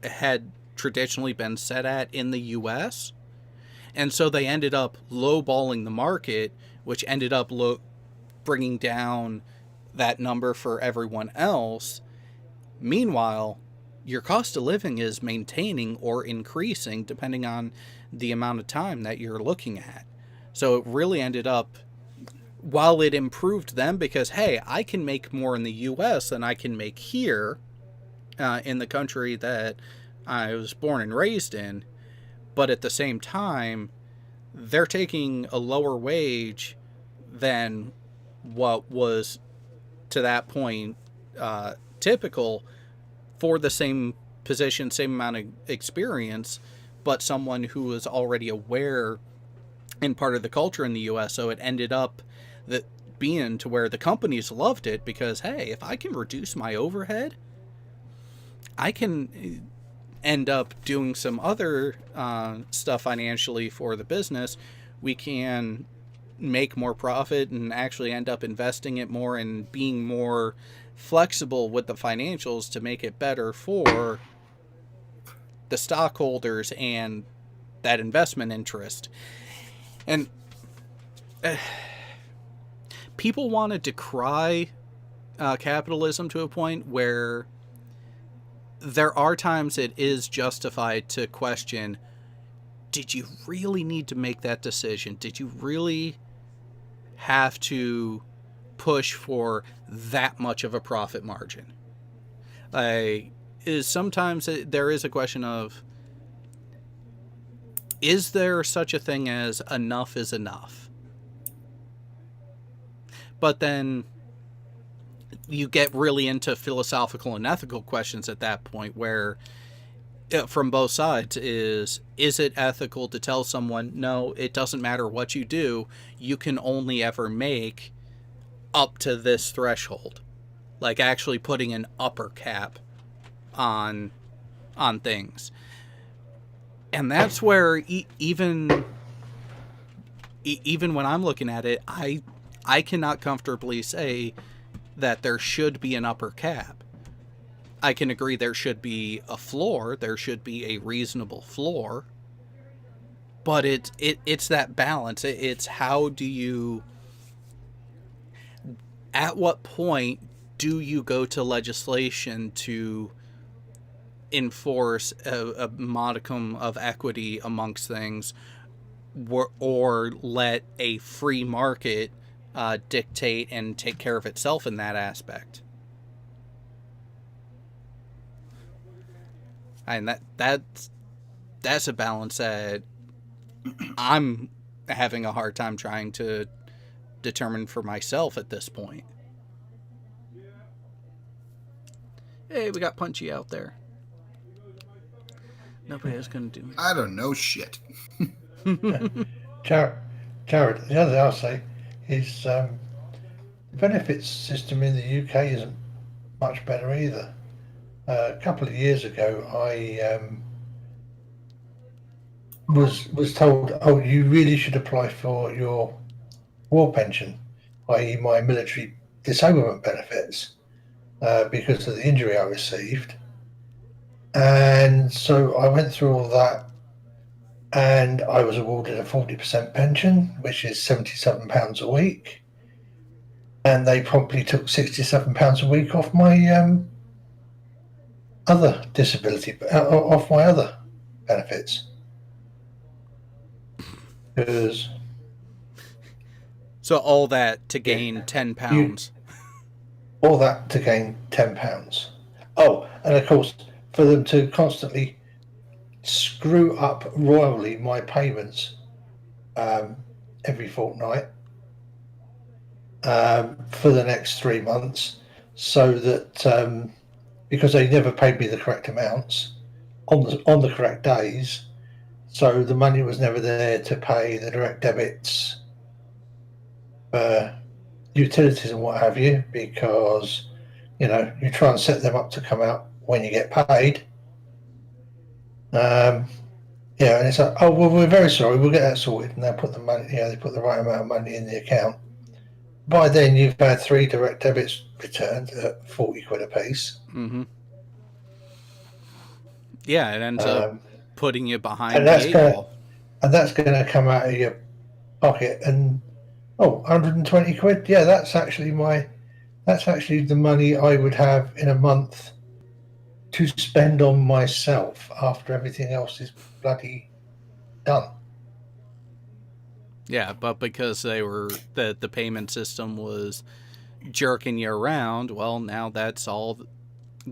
had traditionally been set at in the U.S. And so they ended up lowballing the market, which ended up bringing down that number for everyone else. Meanwhile, your cost of living is maintaining or increasing depending on the amount of time that you're looking at. So it really ended up, while it improved them because, hey, I can make more in the U.S. than I can make here in the country that I was born and raised in, but at the same time, they're taking a lower wage than what was to that point typical for the same position, same amount of experience, but someone who was already aware and part of the culture in the U.S. So it ended up that being to where the companies loved it because, hey, if I can reduce my overhead, I can end up doing some other stuff financially for the business. We can make more profit and actually end up investing it more and being more flexible with the financials to make it better for the stockholders and that investment interest. And people want to decry capitalism to a point where there are times it is justified to question, did you really need to make that decision? Did you really have to push for that much of a profit margin? Sometimes there is a question of, is there such a thing as enough is enough? But then you get really into philosophical and ethical questions at that point, where from both sides is it ethical to tell someone, no, it doesn't matter what you do, you can only ever make up to this threshold, like actually putting an upper cap on things. And that's where even when I'm looking at it, I cannot comfortably say that there should be an upper cap. I can agree there should be a floor, there should be a reasonable floor, but it's that balance. It's how do you, at what point do you go to legislation to enforce a modicum of equity amongst things, or let a free market dictate and take care of itself in that aspect? And that's a balance that I'm having a hard time trying to determine for myself at this point. Hey, we got Punchy out there. Nobody else gonna do it. I don't know shit. Jared, the other thing I'll say is the benefits system in the UK isn't much better either. A couple of years ago, I was told, oh, you really should apply for your war pension, i.e. my military disablement benefits, because of the injury I received. And so I went through all that, and I was awarded a 40% pension, which is £77 a week. And they promptly took £67 a week off my other disability, off my other benefits. Because so all that to gain £10. All that to gain £10. Oh, and of course, for them to constantly screw up royally my payments every fortnight for the next 3 months, so that because they never paid me the correct amounts on the correct days, so the money was never there to pay the direct debits, utilities and what have you, because you try and set them up to come out when you get paid. And it's like, oh well, we're very sorry, we'll get that sorted, and they put the money, they put the right amount of money in the account. By then, you've had 3 direct debits returned at 40 quid a piece. Mm-hmm. Yeah, it ends up putting you behind and the that's eight gonna, ball. And that's going to come out of your pocket, and 120 quid. Yeah, that's actually the money I would have in a month to spend on myself after everything else is bloody done. Yeah, but because the payment system was jerking you around, well, now that's all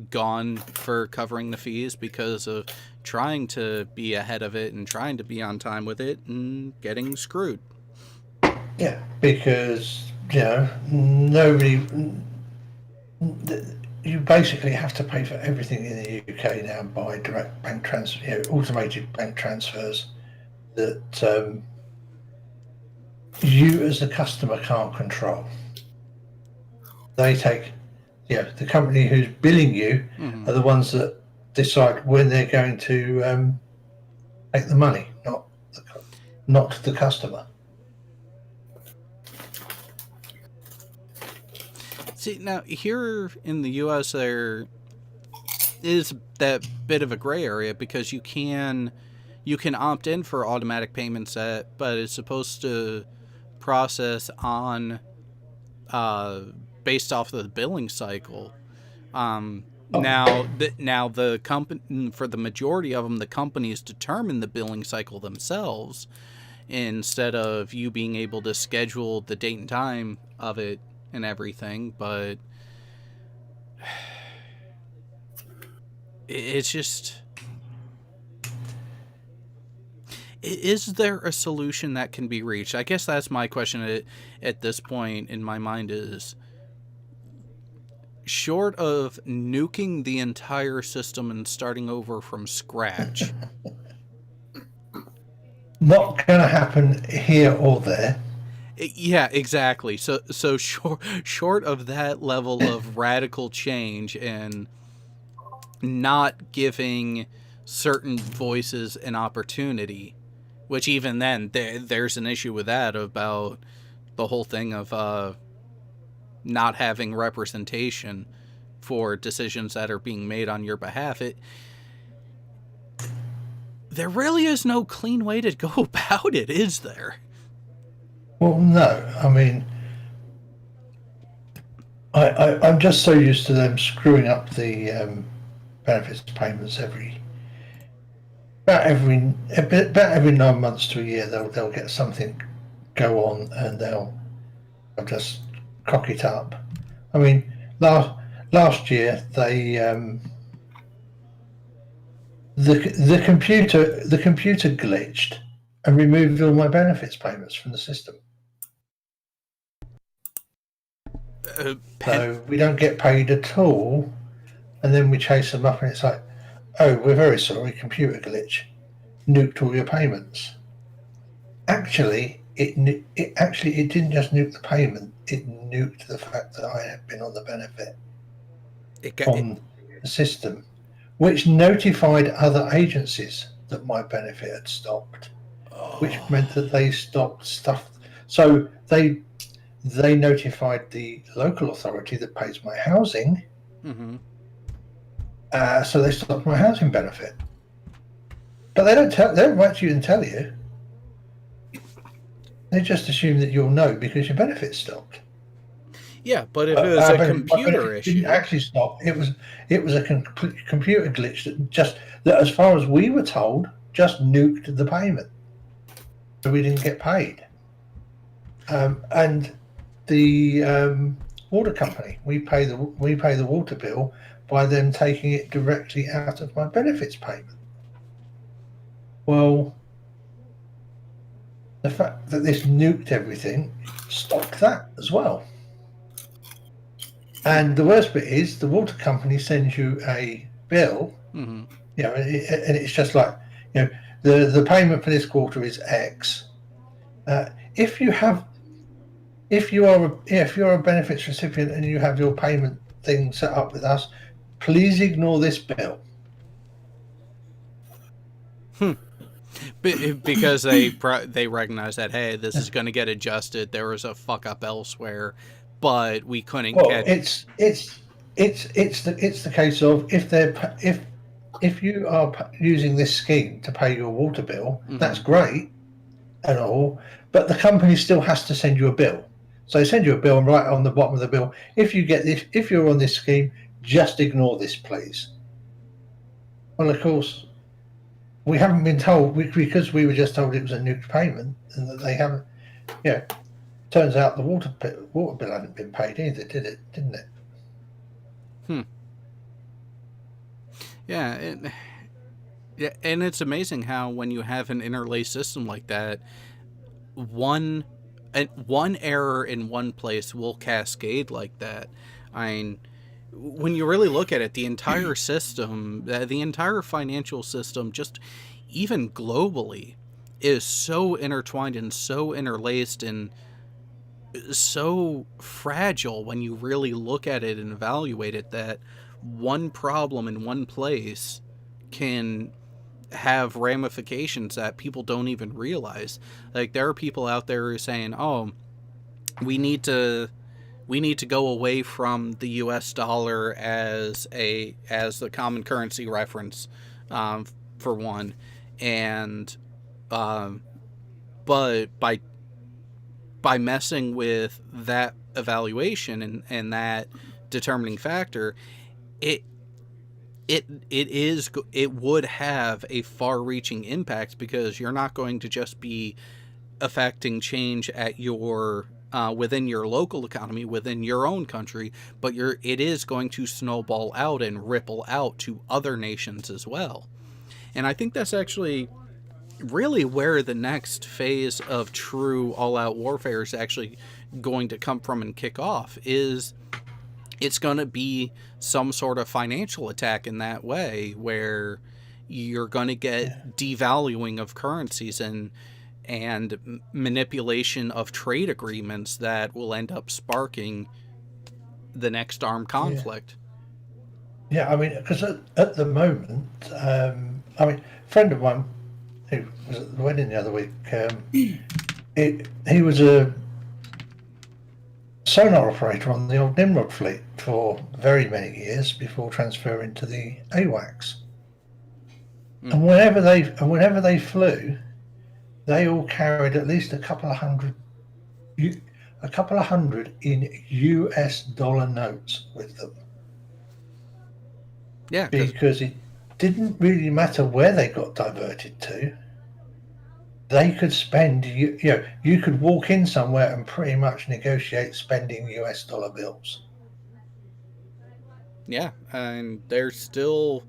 gone for covering the fees because of trying to be ahead of it and trying to be on time with it and getting screwed. Yeah, because nobody. You basically have to pay for everything in the UK now by direct bank transfer, automated bank transfers that you as the customer can't control. They take, the company who's billing you are the ones that decide when they're going to take the money, not the customer. See, now here in the U.S. there is that bit of a gray area because you can opt in for automatic payments, but it's supposed to process on based off of the billing cycle. Now, the company, for the majority of them, the companies determine the billing cycle themselves instead of you being able to schedule the date and time of it and everything. But it's just, is there a solution that can be reached? I guess that's my question at this point in my mind is, short of nuking the entire system and starting over from scratch. Not going to happen here or there. Yeah, exactly. So short of that level of radical change and not giving certain voices an opportunity, which even then there's an issue with that about the whole thing of not having representation for decisions that are being made on your behalf. There really is no clean way to go about it, is there? Well, no. I mean, I'm just so used to them screwing up the benefits payments about every 9 months to a year. They'll get something go on and they'll just cock it up. I mean, last year they the computer glitched and removed all my benefits payments from the system. So we don't get paid at all, and then we chase them up and it's like, oh, we're very sorry, computer glitch, nuked all your payments. Actually, it didn't just nuke the payment, it nuked the fact that I had been on the benefit on the system, which notified other agencies that my benefit had stopped, which meant that they stopped stuff. So they notified the local authority that pays my housing, so they stopped my housing benefit. But they don't write to you and tell you. They just assume that you'll know because your benefit's stopped. Yeah, but if it was a computer issue, didn't actually stop. It was a computer glitch that, as far as we were told, just nuked the payment, so we didn't get paid. And the water company, we pay the water bill by them taking it directly out of my benefits payment. Well, the fact that this nuked everything stopped that as well. And the worst bit is the water company sends you a bill, and it's just like, the payment for this quarter is X. If you're a benefits recipient and you have your payment thing set up with us, please ignore this bill. Because they recognize that, hey, this is going to get adjusted. There was a fuck up elsewhere, but we couldn't catch. It's the case of if you are using this scheme to pay your water bill, that's great and all, but the company still has to send you a bill. So they send you a bill, and right on the bottom of the bill, if you're on this scheme, just ignore this, please. Well, of course, we haven't been told, because we were just told it was a nuked payment, and that they haven't. Turns out the water bill hadn't been paid either, didn't it? Yeah, and it's amazing how when you have an interlaced system like that, one error in one place will cascade like that. I mean, when you really look at it, the entire system, the entire financial system, just even globally, is so intertwined and so interlaced and so fragile when you really look at it and evaluate it, that one problem in one place can have ramifications that people don't even realize. Like, there are people out there who are saying, oh, we need to go away from the US dollar as the common currency reference, for one, and but by messing with that evaluation and that determining factor, it would have a far-reaching impact, because you're not going to just be affecting change at your within your local economy, within your own country, but it is going to snowball out and ripple out to other nations as well. And I think that's actually really where the next phase of true all-out warfare is actually going to come from and kick off. Is it's going to be some sort of financial attack in that way, where you're going to get devaluing of currencies and manipulation of trade agreements that will end up sparking the next armed conflict. Yeah, I mean, because at the moment, I mean, a friend of mine who was at the wedding the other week, he was a sonar operator on the old Nimrod fleet for very many years before transferring to the AWACS. And whenever they flew, they all carried at least a couple of hundred in US dollar notes with them. Yeah, because it didn't really matter where they got diverted to. They could spend, you could walk in somewhere and pretty much negotiate spending US dollar bills. Yeah, and there's still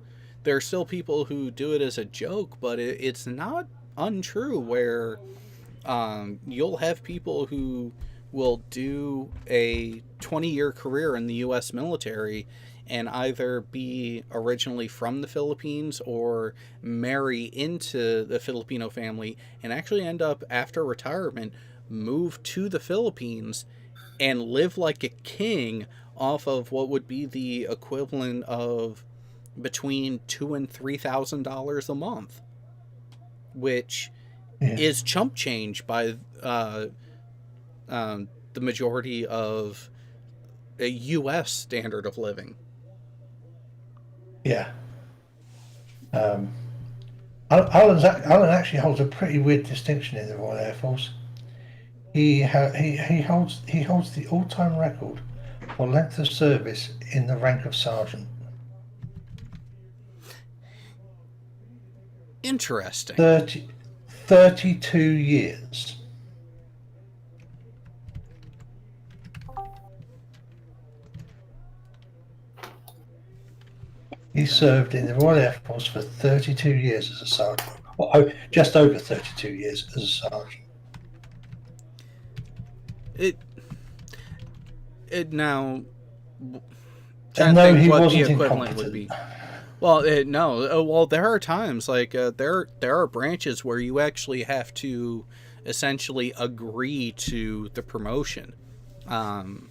people who do it as a joke, but it's not untrue, where you'll have people who will do a 20-year career in the U.S. military and either be originally from the Philippines or marry into the Filipino family and actually end up, after retirement, move to the Philippines and live like a king off of what would be the equivalent of between $2,000 and $3,000 a month, which is chump change by the majority of a U.S. standard of living. Yeah. Alan actually holds a pretty weird distinction in the Royal Air Force. He holds the all-time record for length of service in the rank of sergeant. Interesting. 32 years. He served in the Royal Air Force for 32 years as a sergeant. Well, just over 32 years as a sergeant. Now, And no, he what wasn't the equivalent would be. Well, no. Well, there are times like there are branches where you actually have to essentially agree to the promotion, and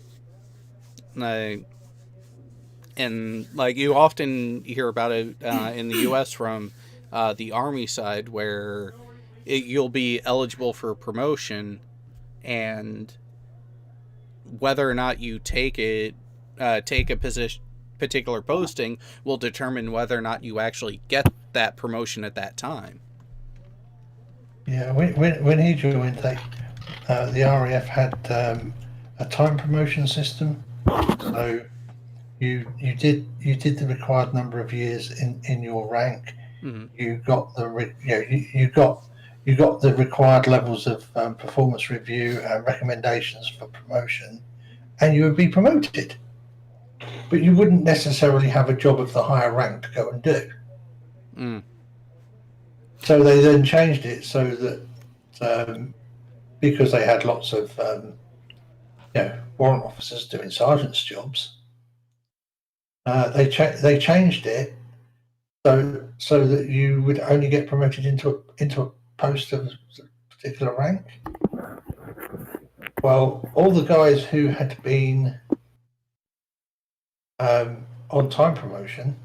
like you often hear about it in the U.S. from the Army side, where you'll be eligible for promotion, and whether or not you take a particular posting will determine whether or not you actually get that promotion at that time. Yeah, when he joined, the RAF had a time promotion system, so you did the required number of years in your rank. Mm-hmm. You got you got the required levels of performance review and recommendations for promotion, and you would be promoted. But you wouldn't necessarily have a job of the higher rank to go and do. Mm. So they then changed it so that because they had lots of warrant officers doing sergeants' jobs, they changed it so that you would only get promoted into a post of a particular rank. Well, all the guys who had been on time promotion,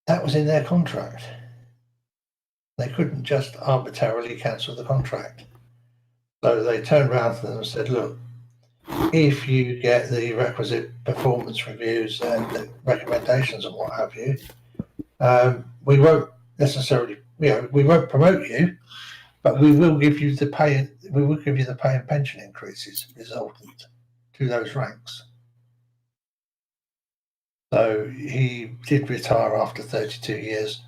that was in their contract. They couldn't just arbitrarily cancel the contract. So they turned around to them and said, look, if you get the requisite performance reviews and the recommendations and what have you, we won't necessarily, we won't promote you, but we will give you the pay and pension increases resultant to those ranks. So he did retire after 32 years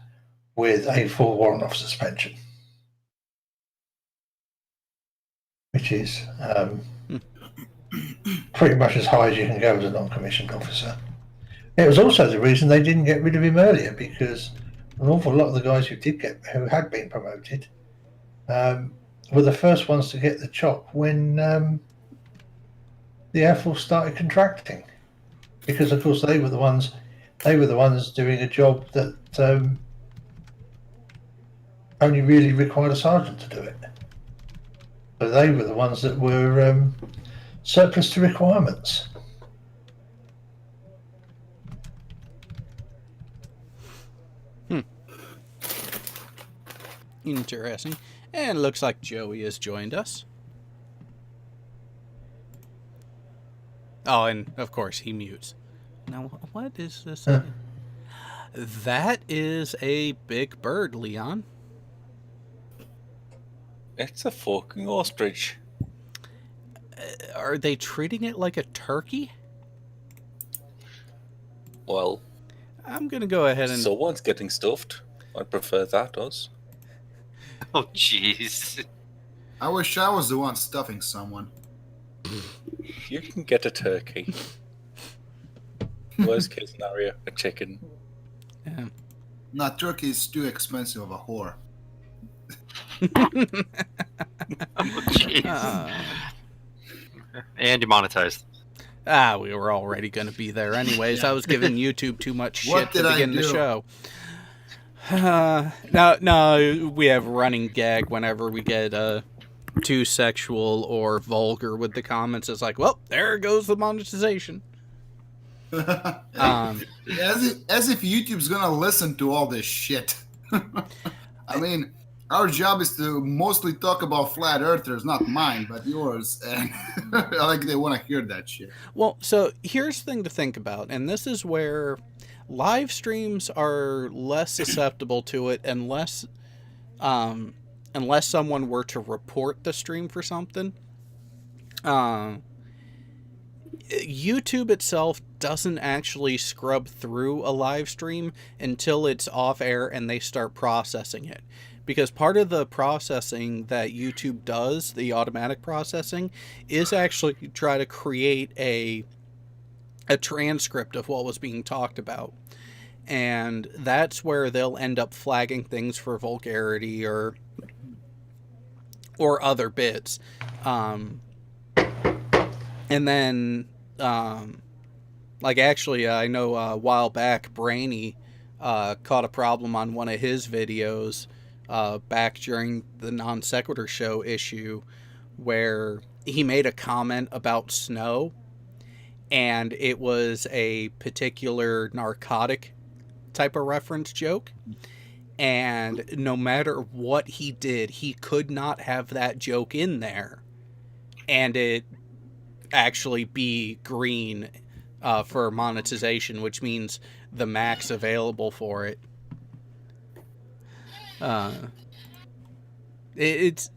with a full warrant of suspension, which is pretty much as high as you can go as a non-commissioned officer. It was also the reason they didn't get rid of him earlier, because an awful lot of the guys who had been promoted were the first ones to get the chop when the Air Force started contracting, because of course they were the ones doing a job that only really required a sergeant to do it. So they were the ones that were surplus to requirements. Interesting. And it looks like Joey has joined us. Oh, and of course he mutes. Now, what is this? Huh. That is a big bird, Leon. It's a fucking ostrich. Are they treating it like a turkey? Well, I'm gonna go ahead and... someone's getting stuffed. I prefer that, us. Oh, jeez. I wish I was the one stuffing someone. You can get a turkey. Worst case scenario, a chicken. Yeah. No, turkey is too expensive of a whore. Oh, jeez. And demonetized. We were already going to be there anyways. I was giving YouTube too much shit What to did I begin the do? show. No, we have a running gag whenever we get too sexual or vulgar with the comments. It's like, well, there goes the monetization. as if YouTube's gonna listen to all this shit. I mean, our job is to mostly talk about flat earthers, not mine, but yours. And like they want to hear that shit. Well, so here's the thing to think about, and this is where live streams are less susceptible to it unless someone were to report the stream for something. YouTube itself doesn't actually scrub through a live stream until it's off air and they start processing it. Because part of the processing that YouTube does, the automatic processing, is actually try to create a transcript of what was being talked about. And that's where they'll end up flagging things for vulgarity or other bits. And then, like, actually, I know a while back, Brainy caught a problem on one of his videos back during the Non Sequitur Show issue, where he made a comment about snow, and it was a particular narcotic type of reference joke. And no matter what he did, he could not have that joke in there and it actually be green for monetization, which means the max available for it. It's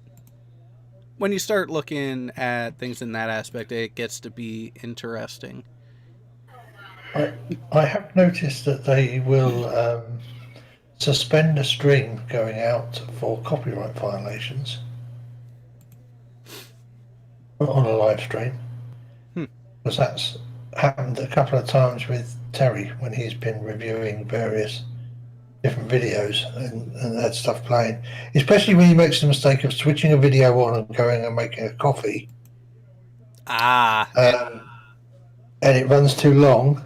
when you start looking at things in that aspect, it gets to be interesting. I have noticed that they will suspend a stream going out for copyright violations on a live stream. Because that's happened a couple of times with Terry when he's been reviewing various different videos and that stuff playing, especially when he makes the mistake of switching a video on and going and making a coffee. And it runs too long,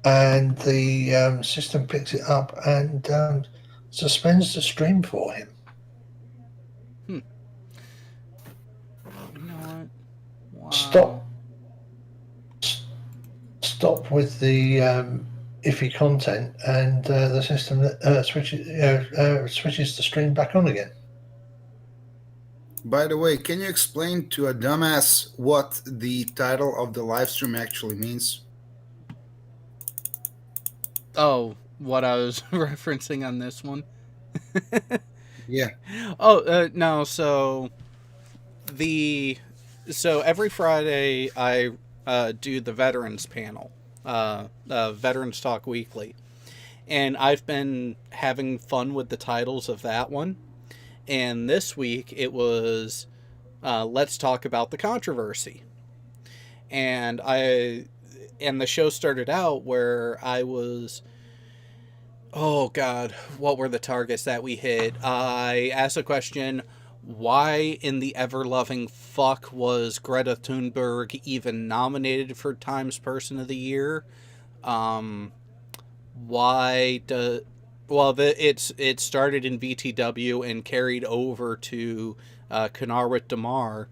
and the system picks it up and suspends the stream for him. You know what? Wow. Stop with the iffy content, and the system switches the stream back on again. By the way, can you explain to a dumbass what the title of the live stream actually means? Oh, what I was referencing on this one? Yeah. Oh, no, so every Friday I do the veterans panel. Veterans Talk Weekly. And I've been having fun with the titles of that one. And this week it was Let's Talk About the Controversy. And the show started out where I was, oh God, what were the targets that we hit? I asked a question, why in the ever-loving fuck was Greta Thunberg even nominated for Times Person of the Year? It started in VTW and carried over to Kanarwit Damar,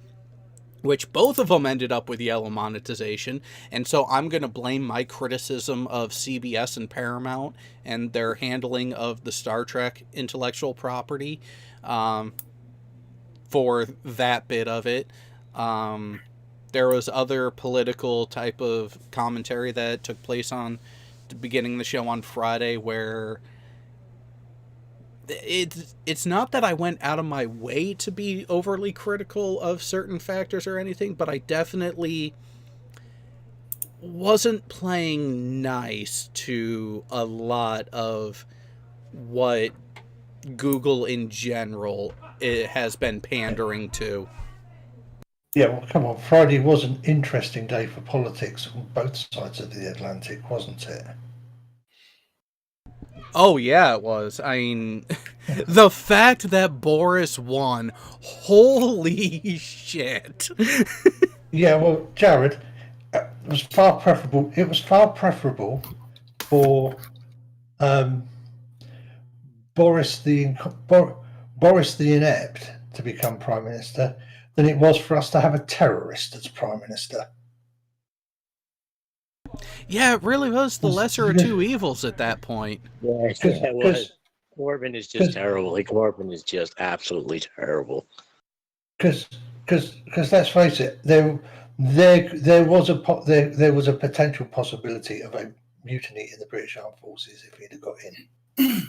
which both of them ended up with yellow monetization. And so I'm going to blame my criticism of CBS and Paramount and their handling of the Star Trek intellectual property for that bit of it. There was other political type of commentary that took place on the beginning of the show on Friday where it's not that I went out of my way to be overly critical of certain factors or anything, but I definitely wasn't playing nice to a lot of what Google in general has been pandering to. Yeah, well, come on. Friday was an interesting day for politics on both sides of the Atlantic, wasn't it? Oh, yeah, it was. I mean, the fact that Boris won, holy shit. Yeah, well, Jared, it was far preferable. It was far preferable for Boris the inept to become prime minister than it was for us to have a terrorist as prime minister. Yeah, it really was the lesser of two evils at that point. Yeah, it was. Corbyn is just terrible. Corbyn is just absolutely terrible. Because let's face it, there was a potential possibility of a mutiny in the British Armed Forces if he'd have got in.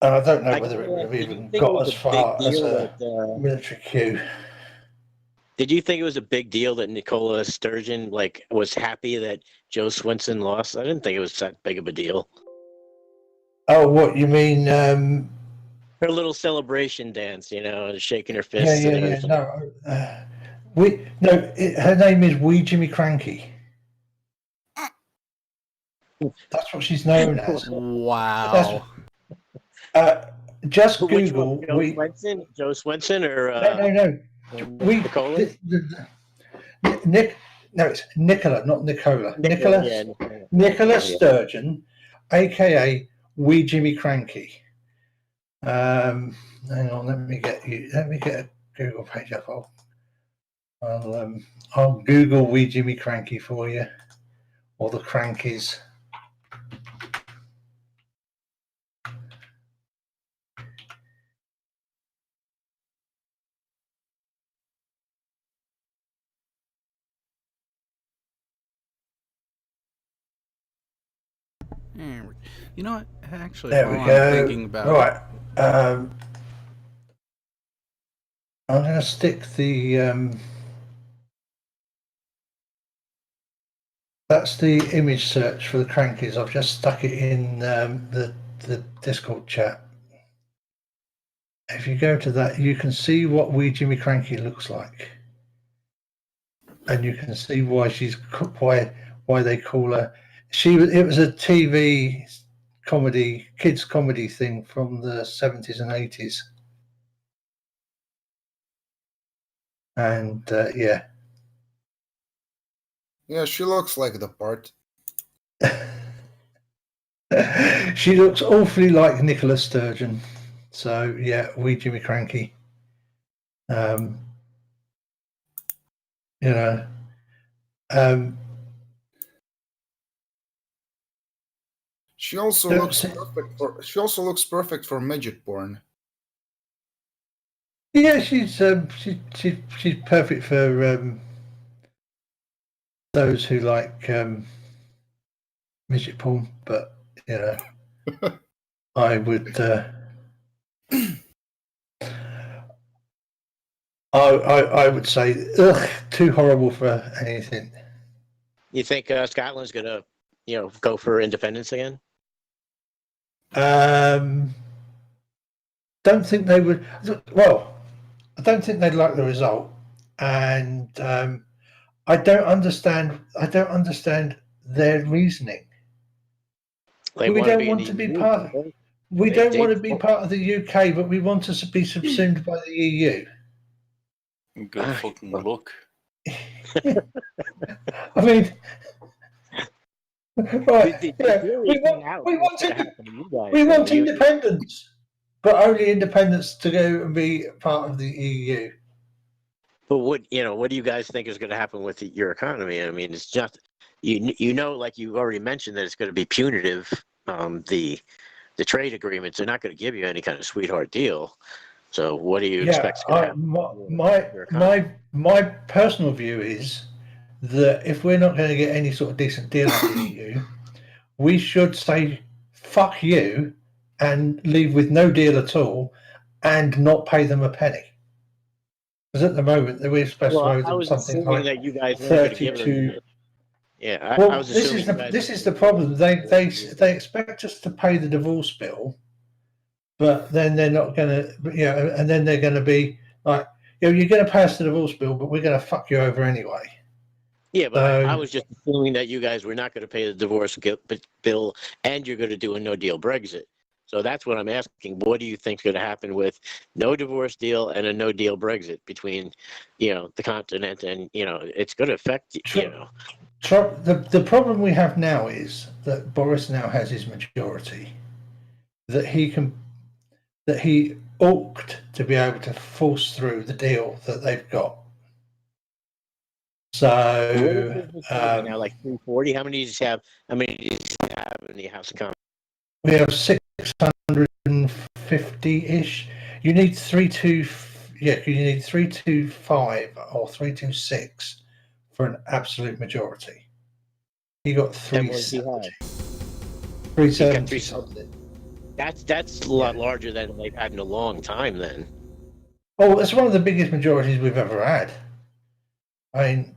And I don't know whether it would have even got as far as a military coup. Did you think it was a big deal that Nicola Sturgeon was happy that Joe Swinson lost? I didn't think it was that big of a deal. Oh, what you mean? Her little celebration dance, shaking her fists. Yeah. No, her name is Wee Jimmy Cranky. That's what she's known as. Wow. Just Google Joe Swinson or no. Nicola? It's Nicola, not Nicola. Nicola Sturgeon, aka Wee Jimmy Cranky. Hang on, let me get a Google page up. I'll Google Wee Jimmy Cranky for you, or the Crankies. You know what? Actually, there we while go. I'm thinking about right. I'm going to stick the. That's the image search for the Crankies. I've just stuck it in the Discord chat. If you go to that, you can see what Wee Jimmy Cranky looks like, and you can see why why they call her. It was a TV comedy, kids comedy thing from the 70s and 80s. And yeah. Yeah, she looks like the part. She looks awfully like Nicola Sturgeon. So yeah, Wee Jimmy Cranky. She also looks perfect for. She also looks perfect for midget porn. Yeah, she's perfect for those who like midget porn, but I would. I would say, too horrible for anything. You think Scotland's gonna, go for independence again? Don't think they would. Well, I don't think they'd like the result, and I don't understand. I don't understand their reasoning. They We wanna don't in want the to be EU, part. don't they? We They- don't they- want to be part of the UK, but we want to be subsumed by the E EU. Good Ah, fucking well. luck. I mean, right? The Yeah, theory we is coming want. out We what's want. gonna happen to you guys, We though. want independence, but only independence to go and be part of the E EU. But what do you guys think is going to happen with your economy? I mean, it's just like you already mentioned, that it's going to be punitive. The trade agreements are not going to give you any kind of sweetheart deal. So what do you expect is going to happen? My personal view is that if we're not going to get any sort of decent deal out of the EU, we should say fuck you and leave with no deal at all, and not pay them a penny. Because at the moment we're supposed to owe I them was something assuming like that you guys weren't going to give them. 32. Yeah, Well, I was this assuming is you the guys this were is the gonna problem. They give them- expect us to pay the divorce bill, but then they're not going to, and then they're going to be like, you're going to pay us the divorce bill, but we're going to fuck you over anyway. Yeah, but I So- was just assuming that you guys were not going to pay the divorce bill, and you're going to do a no deal Brexit. So that's what I'm asking. What do you think is going to happen with no divorce deal and a no deal Brexit between, the continent and, it's going to affect, Sure. The problem we have now is that Boris now has his majority, that he ought to be able to force through the deal that they've got. So now, like 340. How many do you have? How many do you have in the House of Commons? we have 650-ish. You need 325 or 326 for an absolute majority. He got And what does he 370. have? 370 370. something. That's a lot larger than they've had in a long time. Then. Oh, it's one of the biggest majorities we've ever had. I mean,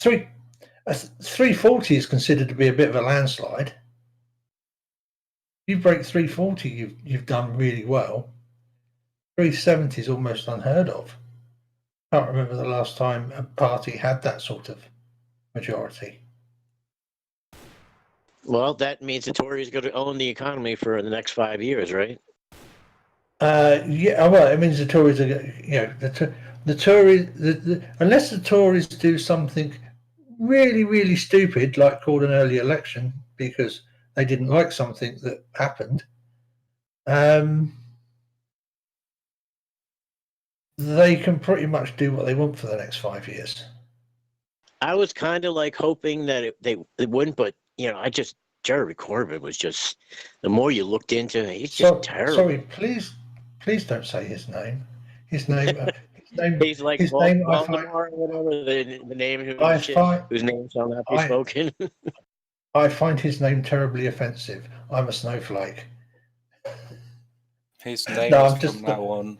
340 is considered to be a bit of a landslide. You break 340, you've done really well. 370 is almost unheard of. Can't remember the last time a party had that sort of majority. Well, that means the Tories going to own the economy for the next 5 years, right? Yeah, well, it means the Tories are, the Tories, unless the Tories do something really, really stupid, like call an early election because they didn't like something that happened, they can pretty much do what they want for the next 5 years. I was kind of like hoping that they wouldn't, but Jeremy Corbyn was just, the more you looked into it, he's just terrible. Sorry, please don't say his name. His name. He's like his name. Voldemort or whatever, the name whose name shall not be spoken. I find his name terribly offensive. I'm a snowflake. His name No, is I'm just- from now on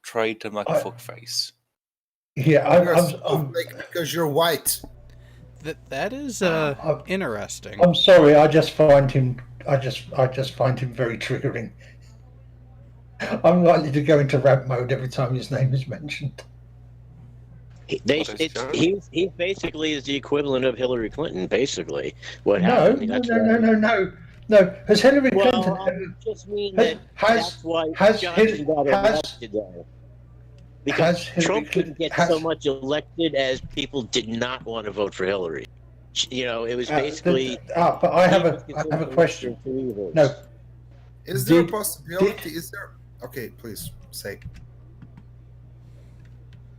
Trade to McFuckface. Yeah, You're a I'm snowflake because you're white. That is interesting. I'm sorry. I just find him very triggering. I'm likely to go into rant mode every time his name is mentioned. He's basically is the equivalent of Hillary Clinton, basically. What No. happened? No. Has Hillary Clinton Well, I ever? just mean Has- that has- that's why has Johnson Hil- got has- elected there. Because has Hillary Trump Clinton- didn't get has- so much elected as people did not want to vote for Hillary. It was basically. But I have he was a considered question. the lesser of two evils. No. Is there a Did- possibility? Is there? Okay, please say.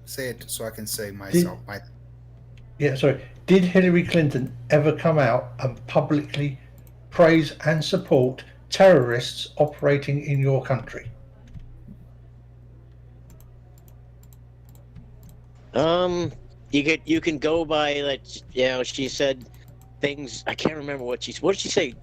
Say it so I can say myself. Yeah, sorry. Did Hillary Clinton ever come out and publicly praise and support terrorists operating in your country? You can go by she said things. I can't remember what did she say?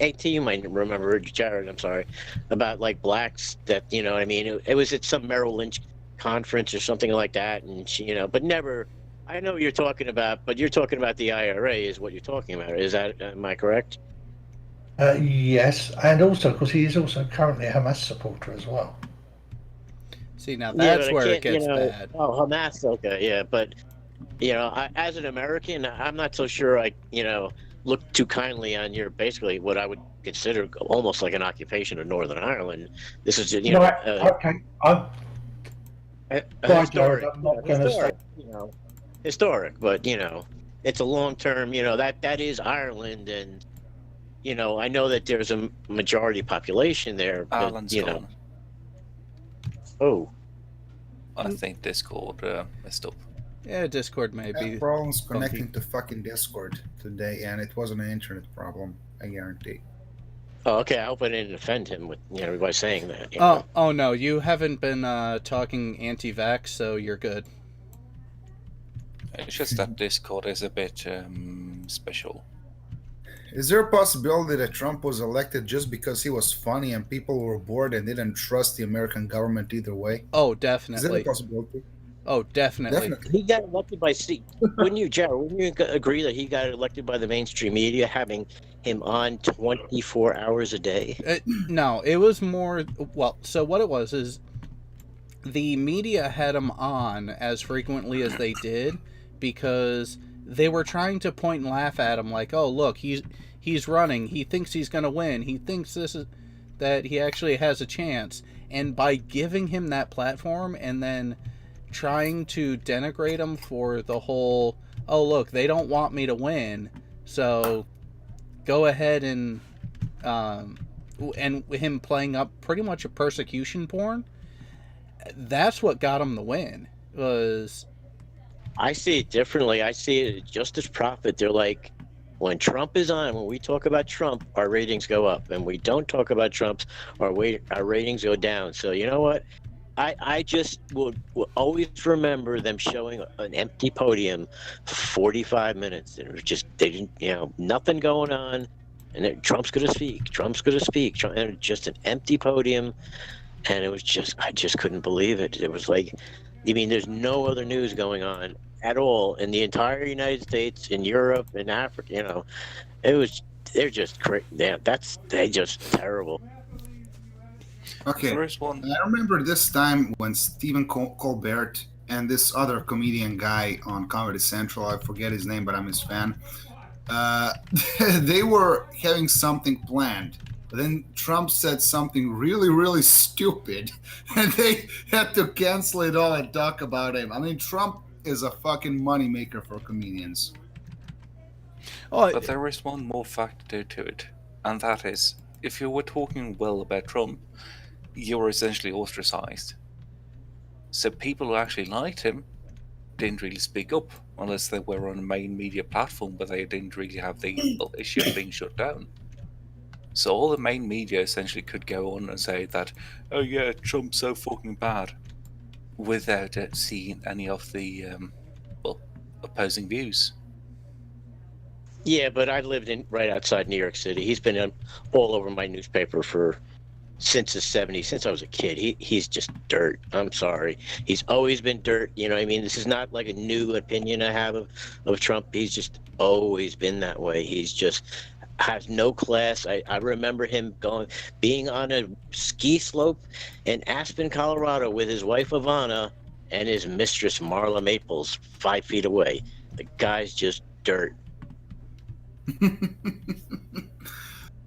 AT, you might remember, Jared. I'm sorry, about like blacks that it was at some Merrill Lynch conference or something like that, and she but never. I know what you're talking about, but you're talking about the IRA is what you're talking about. Is that, am I correct? Yes, and also because he is also currently a Hamas supporter as well. See, now Yeah, that's but I where it can't, gets bad. Oh, Hamas, okay, yeah, but as an American, I'm not so sure I, look too kindly on your basically what I would consider almost like an occupation of Northern Ireland. This is, Right, okay. I'm a Right, historic, Jared, I'm not gonna historic, historic, but it's a long term. That is Ireland, and I know that there's a majority population there, but Ireland's gone. Oh, I think Discord messed up. Yeah, Discord may I be. had problems connecting to fucking Discord today, and it wasn't an internet problem. I guarantee. oh, okay. I hope I didn't offend him with by saying that. Oh no, you haven't been talking anti-vax, so you're good. It's just that Discord is a bit special. Is there a possibility that Trump was elected just because he was funny and people were bored and didn't trust the American government either way? Oh, Is that definitely. a possibility? Oh, definitely. Definitely. He got elected by wouldn't you, Jared? Wouldn't you agree that he got elected by the mainstream media, having him on 24 hours a day? No, it was more. Well, so what it was is the media had him on as frequently as they did because they were trying to point and laugh at him, like, "Oh, look, he's running. He thinks he's going to win. He thinks that he actually has a chance." And by giving him that platform and then trying to denigrate him for the whole, "Oh, look, they don't want me to win, so go ahead and him playing up pretty much a persecution porn," that's what got him the win. Was I see it differently. I see it just as profit. They're like, when Trump is on, when we talk about Trump, our ratings go up, and we don't talk about Trump, our ratings go down. So you know what? I just will always remember them showing an empty podium for 45 minutes. It was just, they didn't, nothing going on. And then Trump's going to speak. Trump's going to speak. And just an empty podium. And it was just, I just couldn't believe it. It was like, there's no other news going on at all in the entire United States, in Europe, in Africa. It was, they're just crazy. They're just terrible. Okay. There is one. I remember this time when Stephen Colbert and this other comedian guy on Comedy Central, I forget his name, but I'm his fan, they were having something planned. But then Trump said something really, really stupid, and they had to cancel it all and talk about him. I mean, Trump is a fucking moneymaker for comedians. oh, But there is one more factor to it, and that is, if you were talking well about Trump, you were essentially ostracized. So people who actually liked him didn't really speak up unless they were on a main media platform, but they didn't really have the issue of being shut down. So all the main media essentially could go on and say that, "Oh yeah, Trump's so fucking bad," without seeing any of the opposing views. Yeah, but I lived right outside New York City. He's been all over my newspaper since the 70s, since I was a kid. He's just dirt. I'm sorry. He's always been dirt. This is not like a new opinion I have of Trump. He's just always been that way. He's just has no class. I remember him being on a ski slope in Aspen, Colorado with his wife Ivana and his mistress Marla Maples 5 feet away. The guy's just dirt.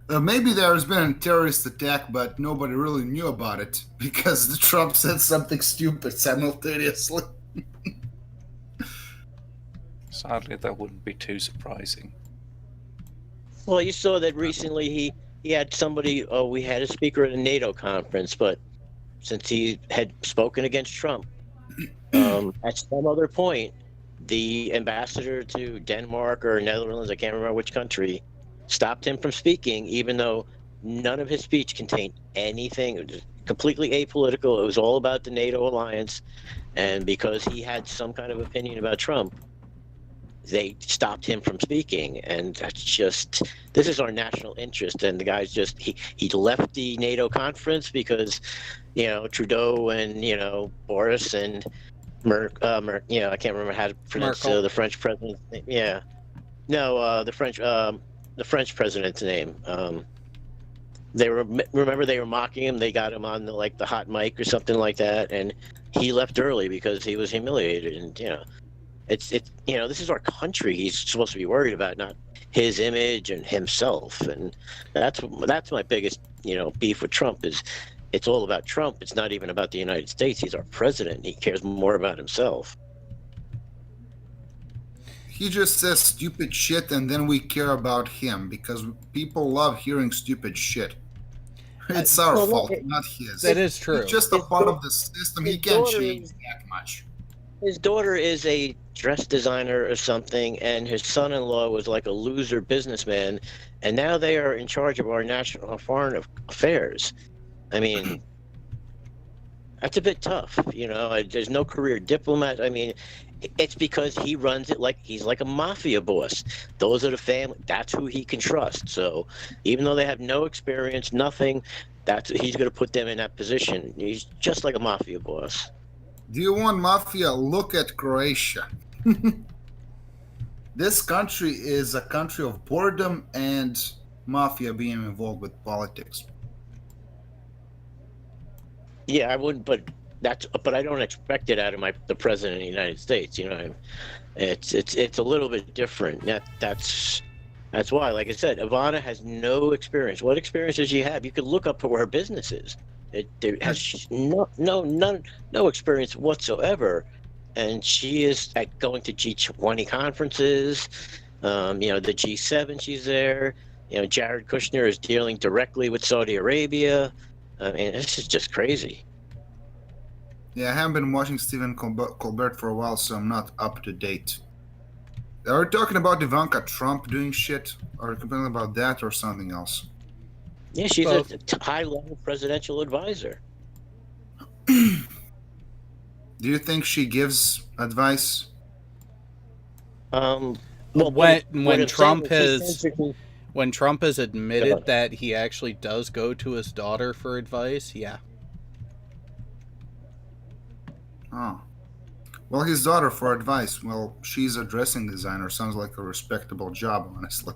Maybe there has been a terrorist attack, but nobody really knew about it because the Trump said something stupid simultaneously. Sadly, that wouldn't be too surprising. Well, you saw that recently he had somebody, we had a speaker at a NATO conference, but since he had spoken against Trump, at some other point, the ambassador to Denmark or Netherlands, I can't remember which country, stopped him from speaking, even though none of his speech contained anything. It was completely apolitical. It was all about the NATO alliance. And because he had some kind of opinion about Trump, they stopped him from speaking. And that's just, this is our national interest. And the guy's just, he left the NATO conference because, Trudeau and, Boris and Yeah, I can't remember how to pronounce Merkel. the French president's name. Yeah, no, the French president's name. Remember they were mocking him. They got him on the hot mic or something like that, and he left early because he was humiliated. And it's this is our country. He's supposed to be worried about, not his image and himself. And that's my biggest beef with Trump is. It's all about Trump. It's not even about the United States. He's our president. He cares more about himself. He just says stupid shit, and then we care about him because people love hearing stupid shit. It's our fault, not his. That is true. He's just a part of the system. He can't change that much. His daughter is a dress designer or something, and his son-in-law was like a loser businessman, and now they are in charge of our foreign affairs. I mean, that's a bit tough, There's no career diplomat. I mean, it's because he runs it like he's like a mafia boss. Those are the family. That's who he can trust. So even though they have no experience, nothing, he's going to put them in that position. He's just like a mafia boss. Do you want mafia? Look at Croatia. This country is a country of boredom and mafia being involved with politics. Yeah, I wouldn't, but I don't expect it out of the president of the United States. It's a little bit different. That's why, like I said, Ivana has no experience. What experience does she have? You could look up her business is. There has no experience whatsoever, and she is going to G20 conferences. The G7, she's there. Jared Kushner is dealing directly with Saudi Arabia. I mean, this is just crazy. Yeah, I haven't been watching Stephen Colbert for a while, so I'm not up to date. Are we talking about Ivanka Trump doing shit? Or complaining about that or something else? Yeah, she's a high-level presidential advisor. Do you think she gives advice? Well, when Trump has admitted that he actually does go to his daughter for advice, yeah. Oh. Well, his daughter for advice. Well, she's a dressing designer. Sounds like a respectable job, honestly.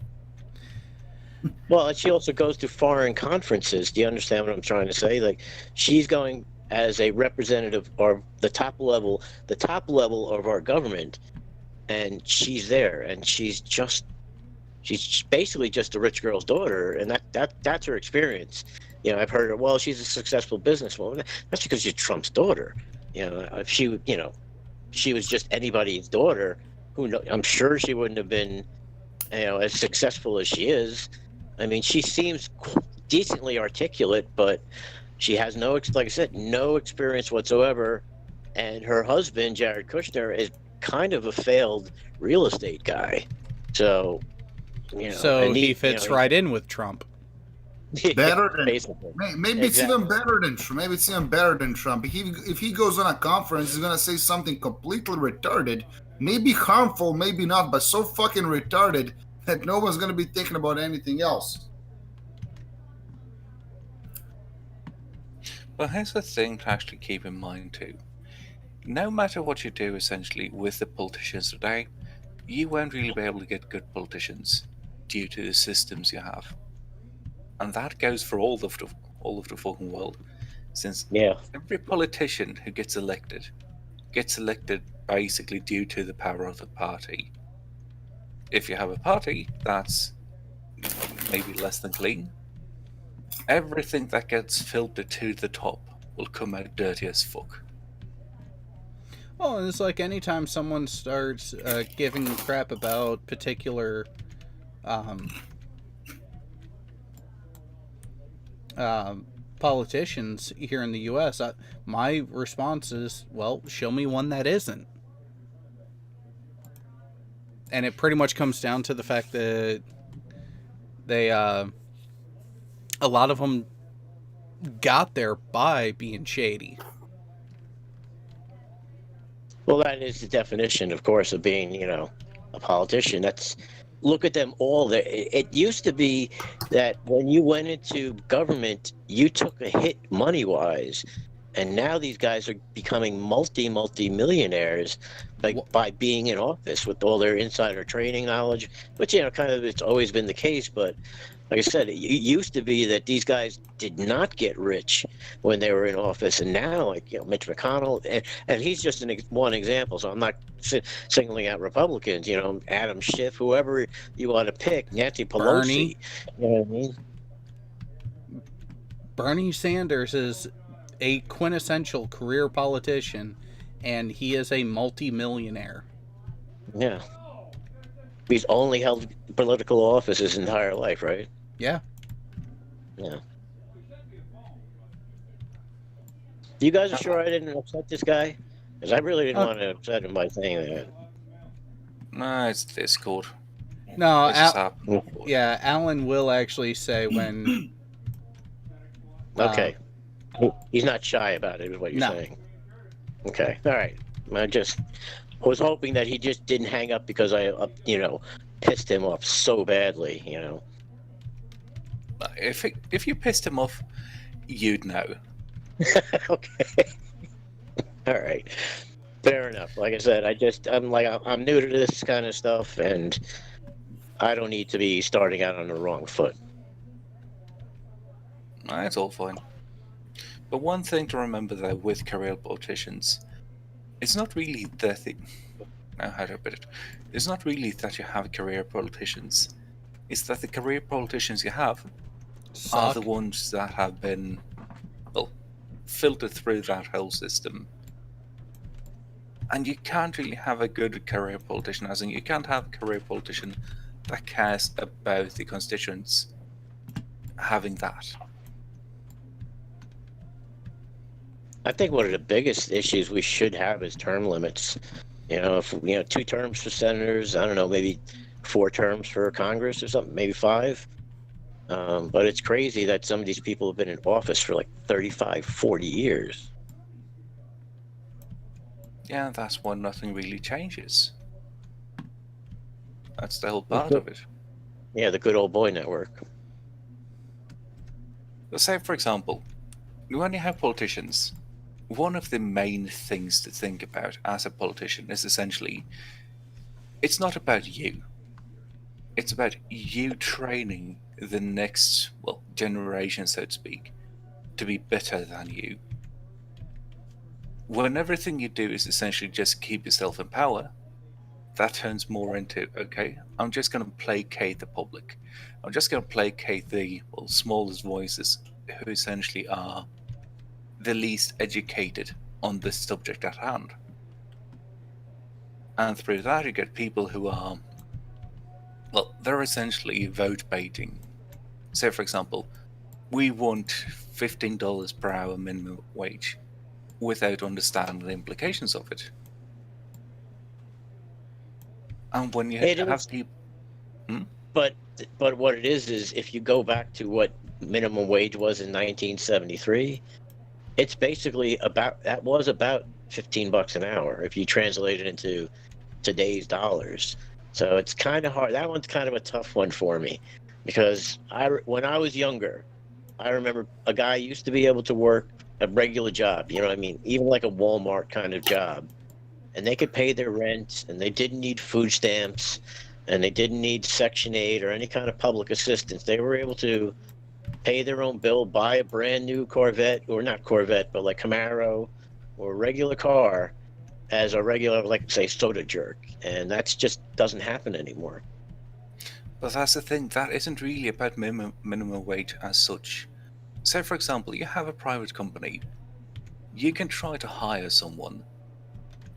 Well, she also goes to foreign conferences. Do you understand what I'm trying to say? Like, she's going as a representative of the top level of our government, and she's there, and she's basically just a rich girl's daughter, and that's her experience. I've heard her. Well, she's a successful businesswoman. That's because she's Trump's daughter. If she was just anybody's daughter, I'm sure she wouldn't have been, as successful as she is. I mean, she seems decently articulate, but she has like I said, no experience whatsoever. And her husband, Jared Kushner, is kind of a failed real estate guy. So, so he fits right in with Trump. Better than basically. Maybe it's even better than Trump. Maybe it's even better than Trump. If he goes on a conference, he's gonna say something completely retarded, maybe harmful, maybe not, but so fucking retarded that no one's gonna be thinking about anything else. Well, here's the thing to actually keep in mind too. No matter what you do, essentially, with the politicians today, you won't really be able to get good politicians due to the systems you have. And that goes for all of the fucking world. Since every politician who gets elected basically due to the power of the party. If you have a party that's maybe less than clean, everything that gets filtered to the top will come out dirty as fuck. Well, it's like anytime someone starts giving crap about particular politicians here in the U.S., my response is, well, show me one that isn't. And it pretty much comes down to the fact that they, a lot of them got there by being shady. Well, that is the definition, of course, of being, a politician. Look at them all. It used to be that when you went into government, you took a hit money-wise, And now these guys are becoming multi-millionaires by being in office with all their insider trading knowledge, which, kind of it's always been the case. But like I said, it used to be that these guys did not get rich when they were in office. And now, like, Mitch McConnell, and he's just one example. So I'm not singling out Republicans, Adam Schiff, whoever you want to pick, Nancy Pelosi. Bernie. You know what I mean? Bernie Sanders is a quintessential career politician, and he is a multi-millionaire. Yeah. He's only held political office his entire life, right? Yeah. Yeah. You guys are sure I didn't upset this guy? Because I really didn't want to upset him by saying that. No, it's Discord. No, It's just happened. yeah, Alan will actually say when... Okay. He's not shy about it, is what you're No. saying. Okay. All right. I was hoping that he just didn't hang up because I, pissed him off so badly, If you pissed him off, you'd know. Okay. All right. Fair enough. Like I said, I'm new to this kind of stuff, and I don't need to be starting out on the wrong foot. It's all fine. But one thing to remember though with career politicians, it's not really that how do I put it? It's not really that you have career politicians. It's that the career politicians you have are the ones that have been, filtered through that whole system. And you can't really have a good career politician, as in you can't have a career politician that cares about the constituents having that. I think one of the biggest issues we should have is term limits. If 2 terms for senators, I don't know, maybe 4 terms for Congress or something, maybe 5. But it's crazy that some of these people have been in office for like 35, 40 years. Yeah, that's why nothing really changes. That's the whole part of it. Yeah, the good old boy network. Say, for example, when you have politicians, one of the main things to think about as a politician is essentially, it's not about you. It's about you training the next, generation, so to speak, to be better than you. When everything you do is essentially just keep yourself in power, that turns more into, okay, I'm just going to placate the public. I'm just going to placate the smallest voices who essentially are the least educated on this subject at hand. And through that, you get people who are, they're essentially vote baiting. Say, for example, we want $15 per hour minimum wage without understanding the implications of it. And when you have people... But what it is if you go back to what minimum wage was in 1973, it's basically about 15 bucks an hour if you translate it into today's dollars. So it's kind of hard. That one's kind of a tough one for me, because when I was younger, I remember a guy used to be able to work a regular job, even like a Walmart kind of job, and they could pay their rent, and they didn't need food stamps, and they didn't need Section 8 or any kind of public assistance. They were able to pay their own bill, buy a brand new Corvette, or not Corvette, but like Camaro or a regular car as a regular, like, say, soda jerk. And that's just doesn't happen anymore. But that's the thing, that isn't really about minimum wage as such. Say, for example, you have a private company. You can try to hire someone,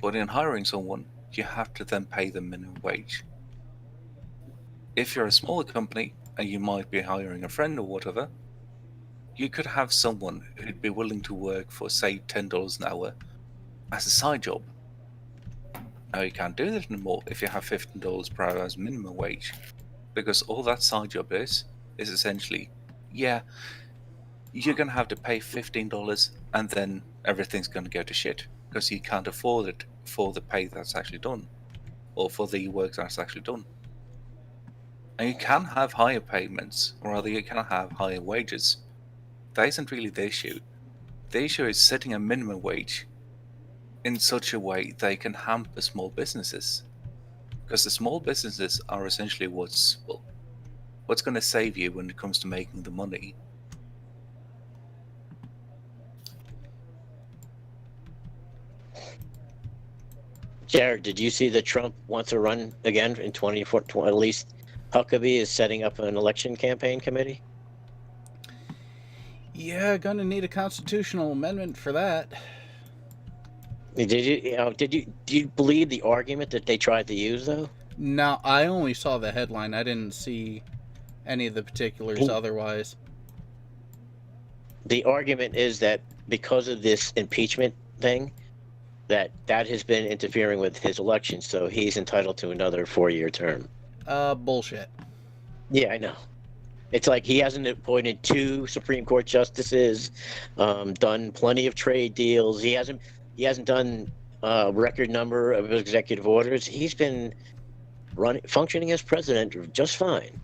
but in hiring someone, you have to then pay them minimum wage. If you're a smaller company, and you might be hiring a friend or whatever, you could have someone who'd be willing to work for, say, $10 an hour as a side job. Now, you can't do that anymore if you have $15 per hour as minimum wage, because all that side job is essentially, you're going to have to pay $15 and then everything's going to go to shit, because you can't afford it for the pay that's actually done, or for the work that's actually done. And you can have higher payments, or rather you can have higher wages. That isn't really the issue. The issue is setting a minimum wage in such a way they can hamper small businesses. Because the small businesses are essentially what's going to save you when it comes to making the money. Jared, did you see that Trump wants to run again in 2024? At least Huckabee is setting up an election campaign committee. Yeah, gonna need a constitutional amendment for that. Do you believe the argument that they tried to use though? No, I only saw the headline. I didn't see any of the particulars otherwise. The argument is that because of this impeachment thing, that has been interfering with his election, so he's entitled to another 4-year term. Bullshit. Yeah, I know. It's like he hasn't appointed 2 Supreme Court justices, done plenty of trade deals. He hasn't done a record number of executive orders. He's been functioning as president just fine.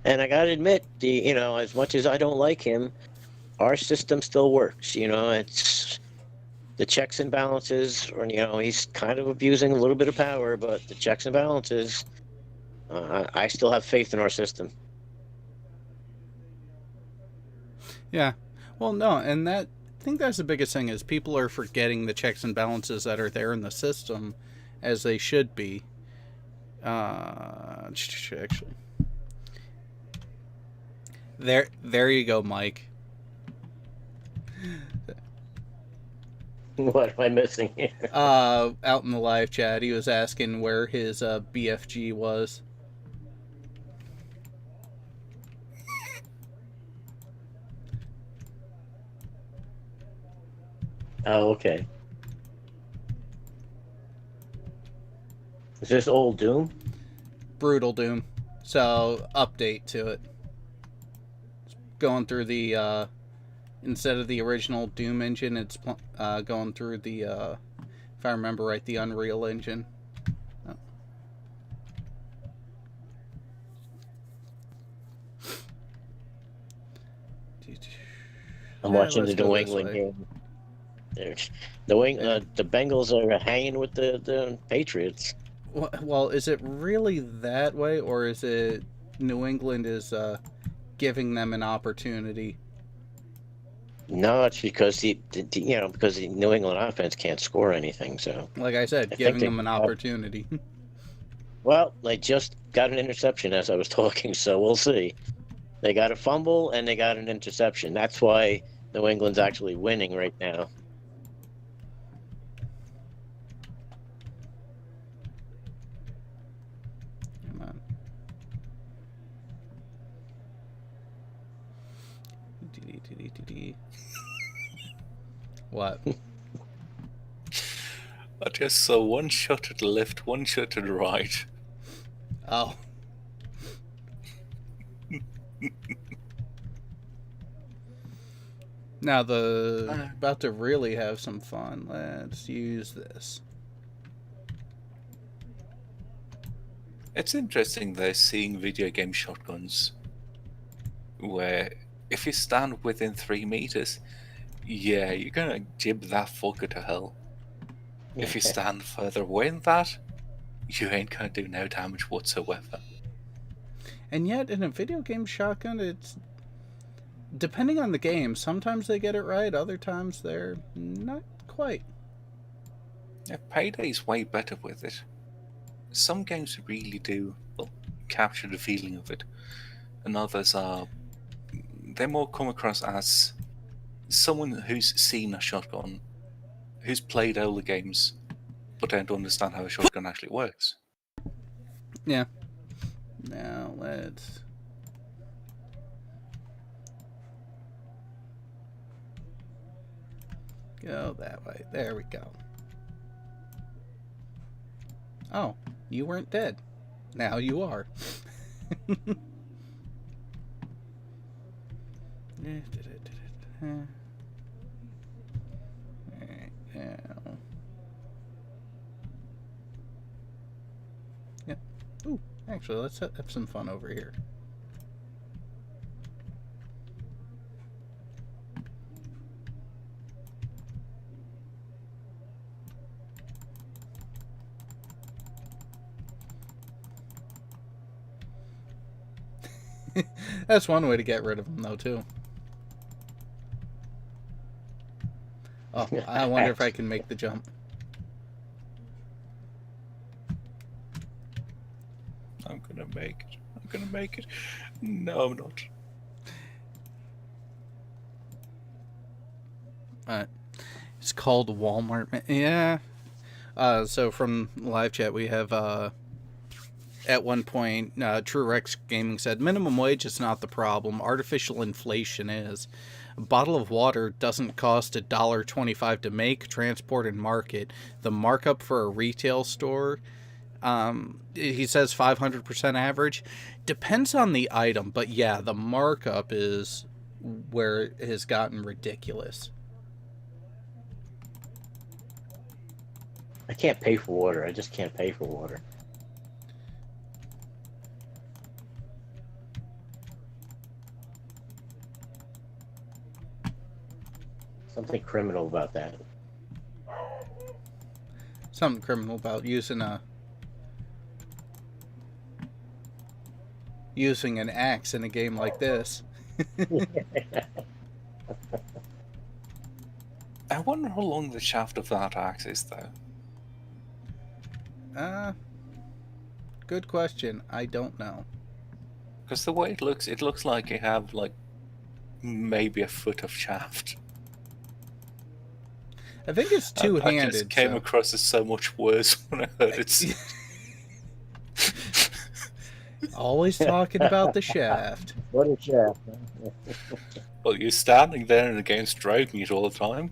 And I gotta admit, as much as I don't like him, our system still works. It's the checks and balances, or he's kind of abusing a little bit of power, but the checks and balances, I still have faith in our system. Yeah. Well, no, and I think that's the biggest thing is people are forgetting the checks and balances that are there in the system as they should be. Actually. There you go, Mike. What am I missing here? Out in the live chat, he was asking where his BFG was. Oh, okay. Is this old Doom? Brutal Doom. So, update to it. Going through the, instead of the original Doom engine, it's going through the, if I remember right, the Unreal Engine. Oh. I'm watching the New England game. The Bengals are hanging with the Patriots. Well, is it really that way, or is it New England is giving them an opportunity? No, it's because because the New England offense can't score anything. So, like I said, giving them an opportunity. Well, they just got an interception as I was talking, so we'll see. They got a fumble and they got an interception. That's why New England's actually winning right now. Come on. What? I just saw one shot to the left, one shot to the right. Oh. Now about to really have some fun. Let's use this. It's interesting though seeing video game shotguns where if you stand within 3 meters, yeah, you're gonna jib that fucker to hell. If you stand further away than that, you ain't gonna do no damage whatsoever. And yet, in a video game shotgun, it's depending on the game. Sometimes they get it right, other times they're not quite. Yeah, Payday's way better with it. Some games really do capture the feeling of it, and others they more come across as someone who's seen a shotgun, who's played all the games, but don't understand how a shotgun actually works. Yeah. Now let's go that way. There we go. Oh, you weren't dead. Now you are. Yep. Ooh, actually, let's have some fun over here. That's one way to get rid of them, though, too. Oh, I wonder if I can make the jump. I'm gonna make it. I'm gonna make it. No, I'm not. It's called Walmart. Yeah. So from live chat, we have at one point, True Rex Gaming said, minimum wage is not the problem. Artificial inflation is. A bottle of water doesn't cost $1.25 to make, transport, and market. The markup for a retail store, he says 500% average. Depends on the item, but yeah, the markup is where it has gotten ridiculous. I can't pay for water. I just can't pay for water. Something criminal about that. Something criminal about using an axe in a game like this. I wonder how long the shaft of that axe is, though. Good question. I don't know. Because the way it looks like you have like maybe a foot of shaft. I think it's two-handed. I just came across as so much worse when I heard it. Always talking about the shaft. What a shaft. Well, you're standing there and the game's dragging it all the time.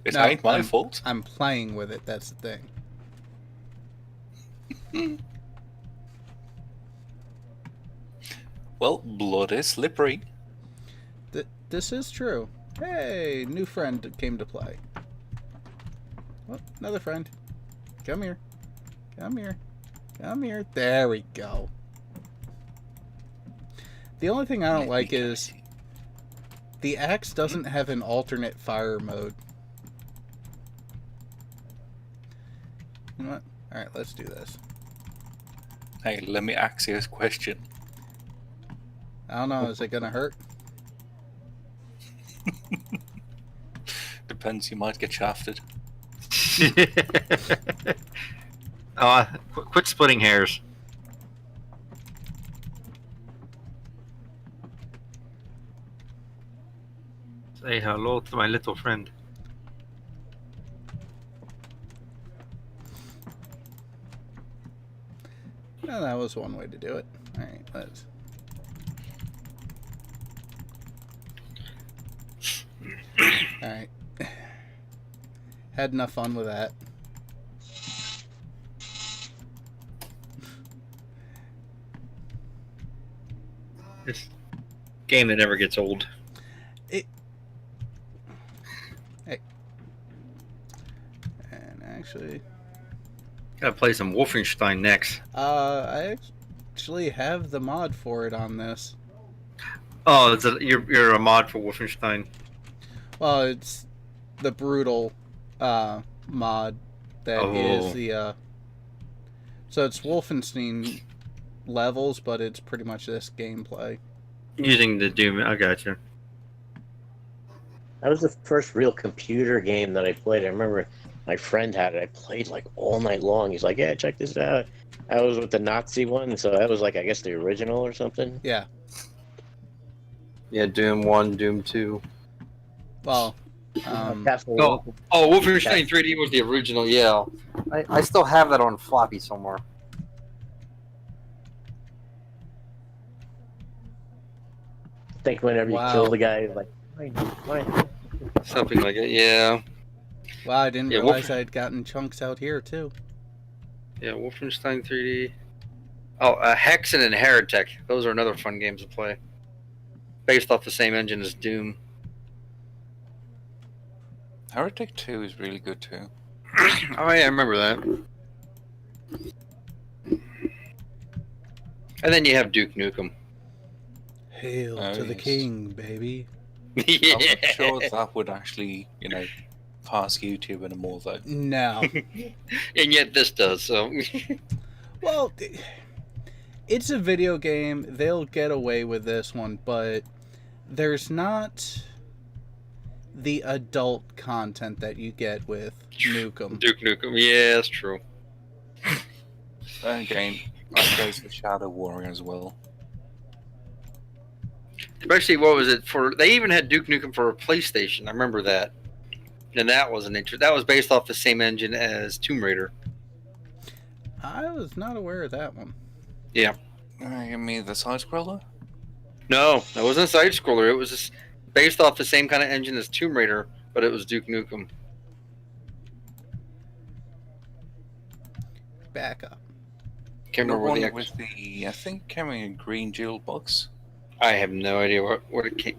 It No, ain't my fault. I'm playing with it, that's the thing. Well, blood is slippery. This is true. Hey, new friend came to play. Oh, another friend. Come here. Come here. Come here. There we go. The only thing I don't like is the axe doesn't have an alternate fire mode. You know what? Alright, let's do this. Hey, let me ask you a question. I don't know, is it gonna hurt? Depends, you might get shafted. Quit splitting hairs. Say hello to my little friend. Well, that was one way to do it. Alright, let's... Alright. Had enough fun with that. This game that never gets old. Hey. And actually... Gotta play some Wolfenstein next. I actually have the mod for it on this. Oh, you're a mod for Wolfenstein. Well, it's the brutal mod that is the so it's Wolfenstein levels, but it's pretty much this gameplay. Using the Doom, I gotcha. That was the first real computer game that I played. I remember my friend had it. I played like all night long. He's like, yeah, check this out. I was with the Nazi one, so that was like, I guess, the original or something. Yeah. Yeah, Doom 1, Doom 2. Well, Wolfenstein 3D was the original, yeah. I still have that on floppy somewhere. I think whenever you kill the guy, like, mine. Something like it, yeah. Wow, I didn't realize I'd gotten chunks out here, too. Yeah, Wolfenstein 3D. Oh, Hexen and Heretic. Those are another fun games to play. Based off the same engine as Doom. Heretic 2 is really good too. Oh yeah, I remember that. And then you have Duke Nukem. Hail to the king, baby. Yeah. I'm not sure that would actually, pass YouTube anymore though. No. And yet this does, so. Well, it's a video game. They'll get away with this one, but there's not the adult content that you get with Nukem. Duke Nukem. Yeah, that's true. And again, that goes for Shadow Warrior as well. Especially, what was it for? They even had Duke Nukem for a PlayStation. I remember that. And that was that was based off the same engine as Tomb Raider. I was not aware of that one. Yeah. You mean the side scroller? No, that wasn't a side scroller. It was just based off the same kind of engine as Tomb Raider, but it was Duke Nukem. Back up. Can't The remember one what with the, I think, carrying a green jewel box. I have no idea what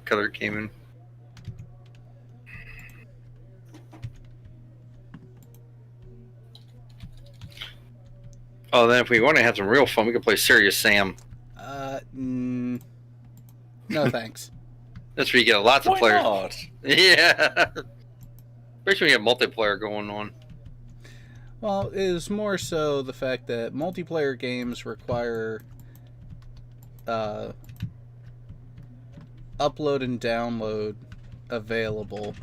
color it came in. Oh, then if we want to have some real fun, we can play Serious Sam. No thanks. That's where you get lots of Why players. not? Yeah. Especially when you have multiplayer going on. Well, it is more so the fact that multiplayer games require upload and download available.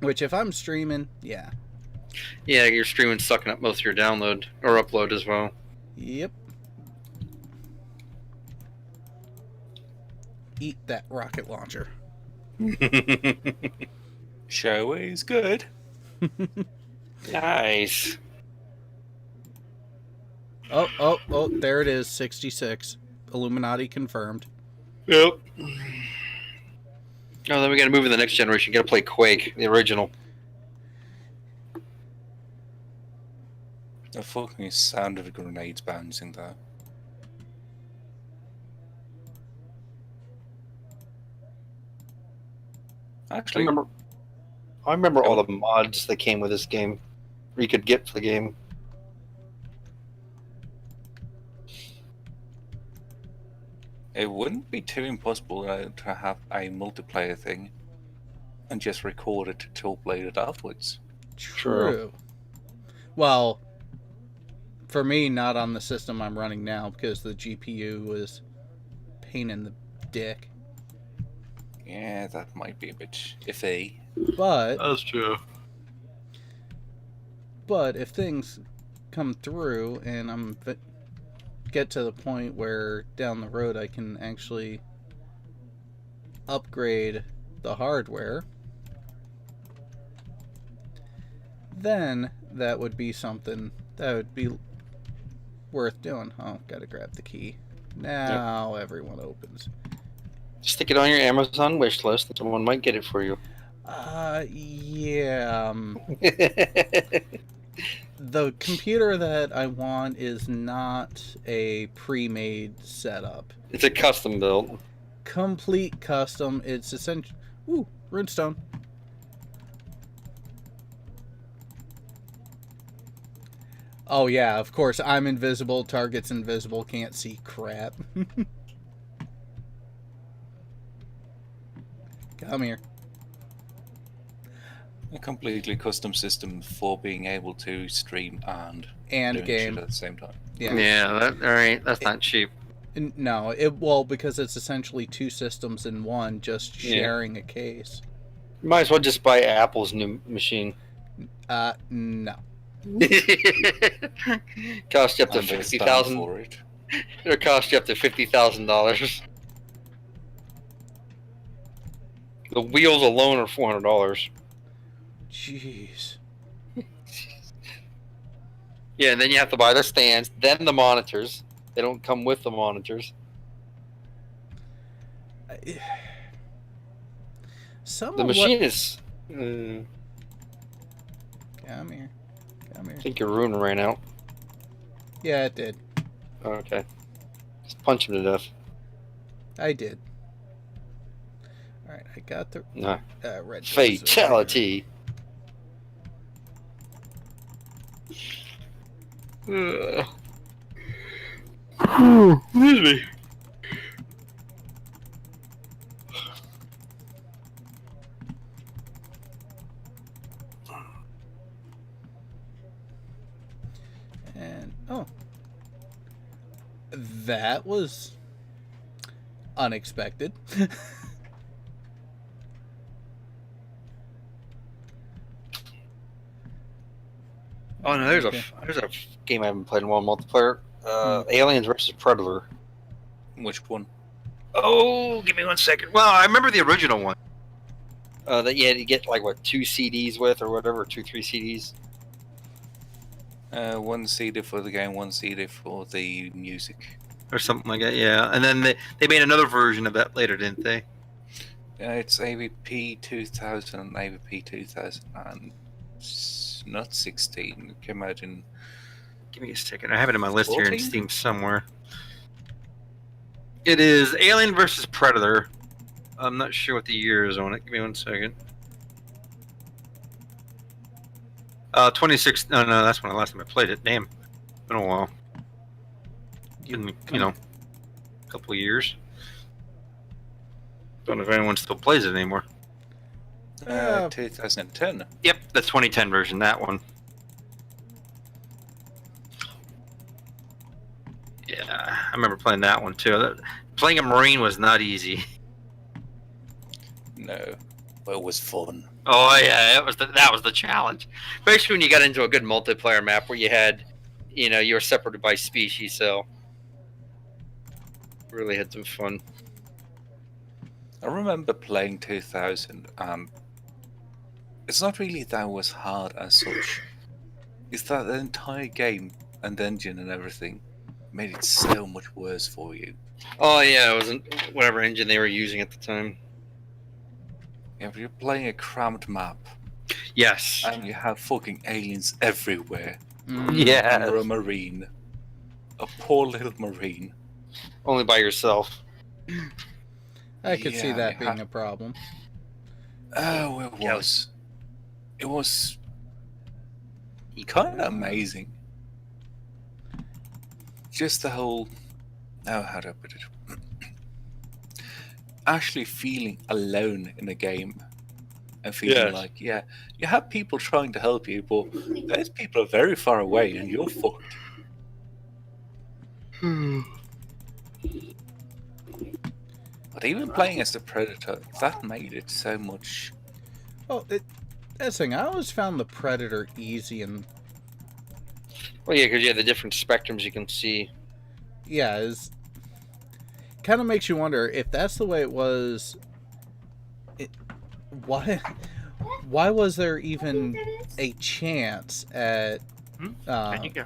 Which, if I'm streaming, yeah. Yeah, your streaming sucking up most of your download or upload as well. Yep. Eat that rocket launcher. Show is good. Nice. Oh, there it is, 66. Illuminati confirmed. Yep. Oh, then we gotta move to the next generation. Gotta play Quake, the original. The fucking sound of the grenades bouncing there. Actually, I remember all the mods that came with this game. Or you could get for the game. it wouldn't be too impossible to have a multiplayer thing and just record it to upload it afterwards. True. Well, for me, not on the system I'm running now because the GPU was pain in the dick. Yeah, that might be a bit iffy. But That's true. if things come through and get to the point where down the road I can actually upgrade the hardware, then that would be something that would be worth doing. Oh, gotta grab the key. Now everyone opens. Stick it on your Amazon wish list and someone might get it for you. Yeah. The computer that I want is not a pre-made setup. It's a custom build. Complete custom. It's essential. Ooh, runestone. Oh yeah, of course. I'm invisible. Target's invisible. Can't see crap. Come here. A completely custom system for being able to stream and doing game shit at the same time. Yeah. All right. That's not cheap. No, because it's essentially two systems in one, just sharing a case. You might as well just buy Apple's new machine. No. Cost you up to And they stand $50,000. for it. It'll cost you up to $50,000. The wheels alone are $400. Jeez. Yeah, and then you have to buy the stands, then the monitors. They don't come with the monitors. Some The of machine what... is. Come here. Come here. I think your rune ran out. Yeah, it did. Okay. Just punch him to death. I did. Alright, I got the No. red. Fatality. Excuse me. And That was unexpected. Oh no, there's Okay. there's a game I haven't played in a while, multiplayer. Aliens versus Predator. Which one? Oh, give me 1 second. Well, I remember the original one. That you had to get like what 2 CDs with or whatever, 2-3 CDs. 1 CD for the game, 1 CD for the music. Or something like that, yeah. And then they made another version of that later, didn't they? It's AVP 2000 and AVP 2000 and not 16. Came out in. Give me a second. I have it in my list here in 14? Steam somewhere. It is Alien versus Predator. I'm not sure what the year is on it. Give me 1 second. 26. No, that's when the last time I played it. Damn, been a while. Been, a couple of years. Don't know if anyone still plays it anymore. 2010. Yep, the 2010 version. That one. Yeah, I remember playing that one too. Playing a Marine was not easy. No, but it was fun. Oh yeah, that was the challenge. Especially when you got into a good multiplayer map where you had, you were separated by species. So really had some fun. I remember playing 2000. It's not really that it was hard as such. It's that the entire game and the engine and everything made it so much worse for you. Oh yeah, it wasn't whatever engine they were using at the time. Yeah, but you're playing a cramped map Yes. and you have fucking aliens everywhere. Yeah. And you're a marine, a poor little marine. Only by yourself. I could see Yeah, that you being have- a problem. Oh, it Yeah. was. It was kind of amazing. Just the whole. Oh, how do I put it? Actually feeling alone in a game. And feeling Yes. like, yeah, you have people trying to help you, but those people are very far away and you're fucked. But even playing as the Predator, that made it so much. Oh, that's the thing. I always found the Predator easy, and Well, yeah, because you have the different spectrums you can see. yeah, is kind of makes you wonder if that's the way it was. Why was there even a chance at? There you go.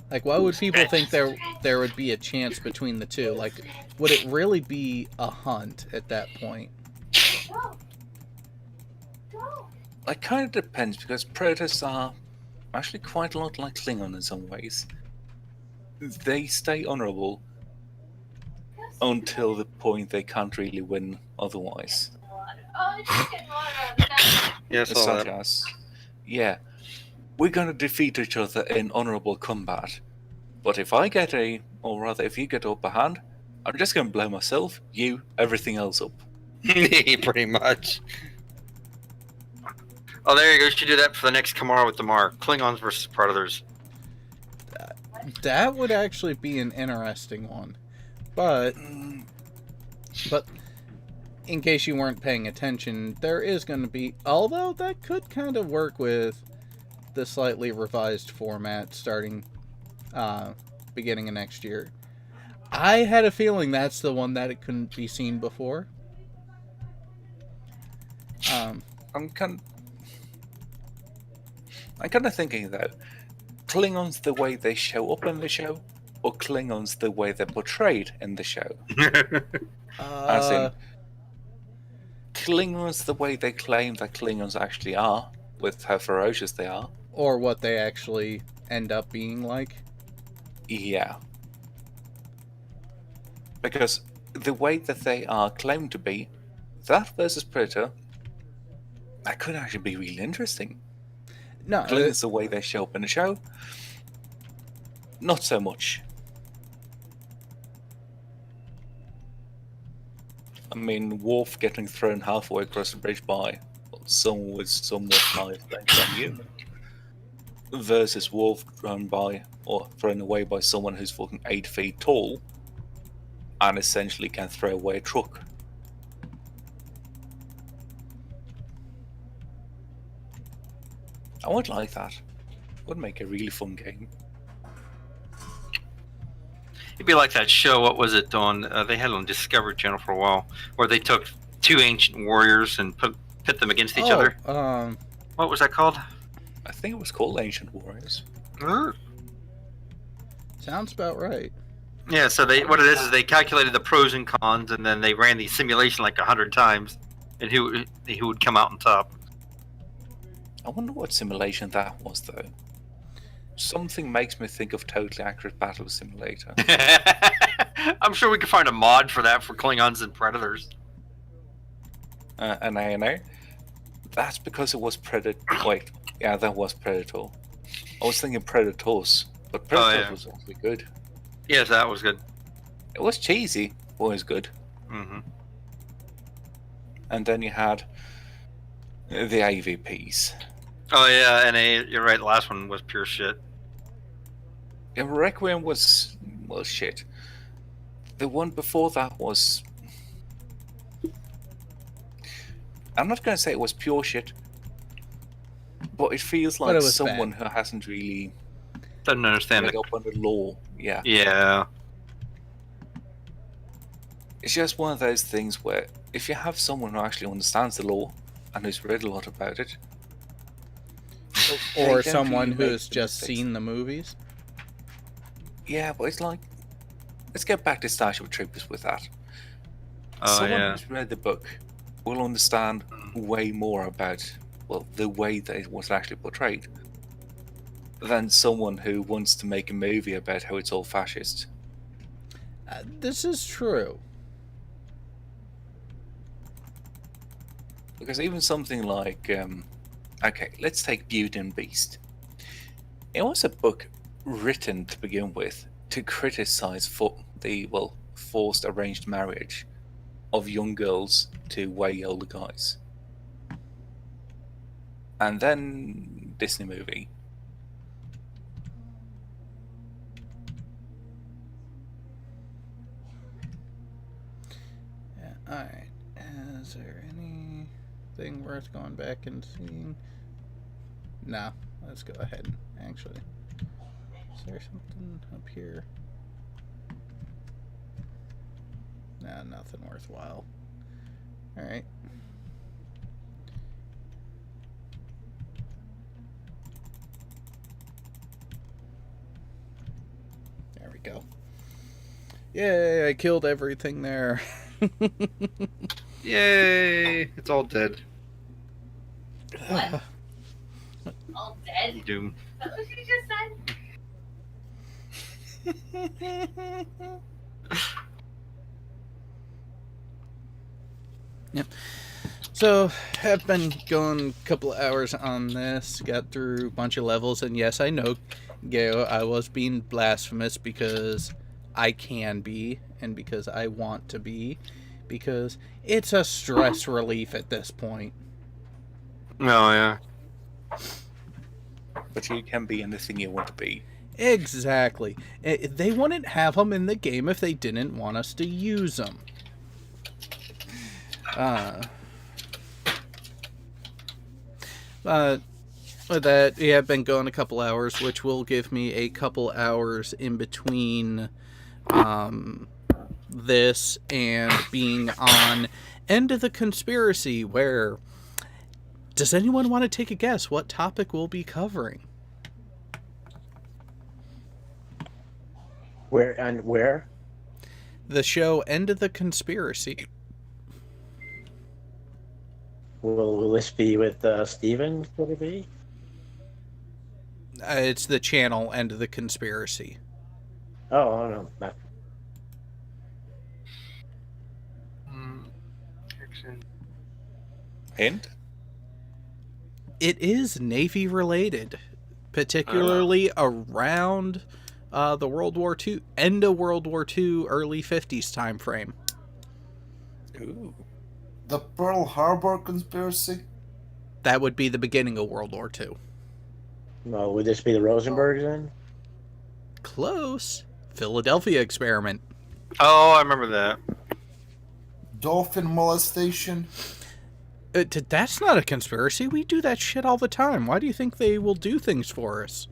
Like, why would people think there would be a chance between the two? Like, would it really be a hunt at that point? It kind of depends because Predators are actually quite a lot like Klingon in some ways. They stay honorable until the point they can't really win otherwise. Yeah, I saw Such that. as, yeah, we're gonna defeat each other in honorable combat. But if I get if you get upper hand, I'm just gonna blow myself, you, everything else up. Pretty much. Oh, there you go. You should do that for the next Kamara with Damar. Klingons versus Predators. That would actually be an interesting one. But in case you weren't paying attention, there is going to be, although that could kind of work with the slightly revised format starting beginning of next year. I had a feeling that's the one that it couldn't be seen before. I'm kind of thinking that Klingons the way they show up in the show, or Klingons the way they're portrayed in the show. As in, Klingons the way they claim that Klingons actually are, with how ferocious they are. or what they actually end up being like. Yeah. Because the way that they are claimed to be, that versus Predator, that could actually be really interesting. No, Klingons the way they show up in the show, not so much. I mean, Worf getting thrown halfway across the bridge by someone with some more life than human. versus wolf thrown away by someone who's fucking 8 feet tall and essentially can throw away a truck. I would like that. Would make a really fun game. It'd be like that show. What was it on? They had it on Discovery Channel for a while, where they took two ancient warriors and pit them against each other. What was that called? I think it was called Ancient Warriors. Sounds about right. Yeah. So what it is they calculated the pros and cons, and then they ran the simulation like 100 times, and who would come out on top. I wonder what simulation that was, though. Something makes me think of Totally Accurate Battle Simulator. I'm sure we could find a mod for that for Klingons and Predators. And I know that's because it was Predator. Wait, yeah, that was Predator. I was thinking Predators, but Predators was actually good. Yes, that was good. It was cheesy, but it was good. Mm-hmm. And then you had the AVPs. Oh yeah, and you're right. The last one was pure shit. Yeah, Requiem was shit. The one before that was. I'm not going to say it was pure shit, but it feels But like it was someone bad. who hasn't really Doesn't understand read it. up on the law. Yeah, Yeah. it's just one of those things where if you have someone who actually understands the law and who's read a lot about it, they Or don't someone really make who's the just mistakes. seen the movies. Yeah, but it's like, let's get back to Starship Troopers with that. Oh Someone yeah. who's read the book will understand way more about, well, the way that it was actually portrayed than someone who wants to make a movie about how it's all fascist. This is true. Because even something like, okay, let's take Beauty and Beast. It was a book written to begin with to criticize forced arranged marriage of young girls to way older guys. And then Disney movie. Yeah, alright. Is there anything worth going back and seeing? No. Let's go ahead, actually. Is there something up here? Nah, nothing worthwhile. Alright. There we go. Yay, I killed everything there. Yay! It's all dead. What? All dead? Doom. That's what you just said? Yep. So, have been going a couple of hours on this, got through a bunch of levels, and yes, I know, Gail, I was being blasphemous because I can be, and because I want to be, because it's a stress relief at this point. Oh yeah. But you can be anything you want to be. Exactly. They wouldn't have them in the game if they didn't want us to use them. With that, yeah, I've been going a couple hours, which will give me a couple hours in between this and being on End of the Conspiracy, where... Does anyone want to take a guess what topic we'll be covering? Where? The show End of the Conspiracy. Will this be with Steven? Could it be? It's the channel End of the Conspiracy. Oh, no. Not. Hint? It is Navy related, particularly around the World War II, end of World War II, early 50s time frame. Ooh. The Pearl Harbor conspiracy? That would be the beginning of World War II. Well, would this be the Rosenbergs then? Close. Philadelphia experiment. Oh, I remember that. Dolphin molestation. That's not a conspiracy. We do that shit all the time. Why do you think they will do things for us?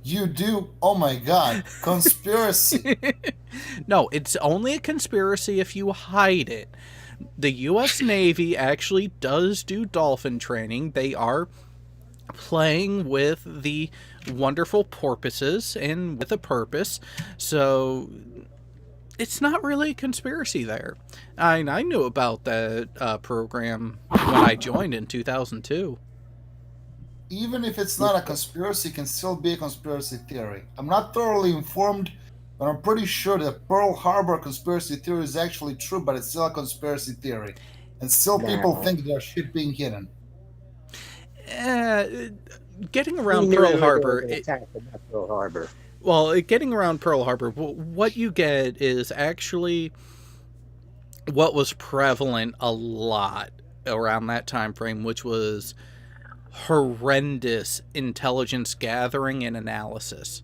You do? Oh my god. Conspiracy. No, it's only a conspiracy if you hide it. The U.S. Navy actually does do dolphin training. They are playing with the wonderful porpoises and with a purpose. So it's not really a conspiracy there. I knew about that program when I joined in 2002. Even if it's not a conspiracy, it can still be a conspiracy theory. I'm not thoroughly informed, but I'm pretty sure that Pearl Harbor conspiracy theory is actually true, but it's still a conspiracy theory. And still people think there's shit being hidden. Getting around Pearl Harbor... Pearl Harbor. Well, getting around Pearl Harbor, what you get is actually what was prevalent a lot around that time frame, which was horrendous intelligence gathering and analysis.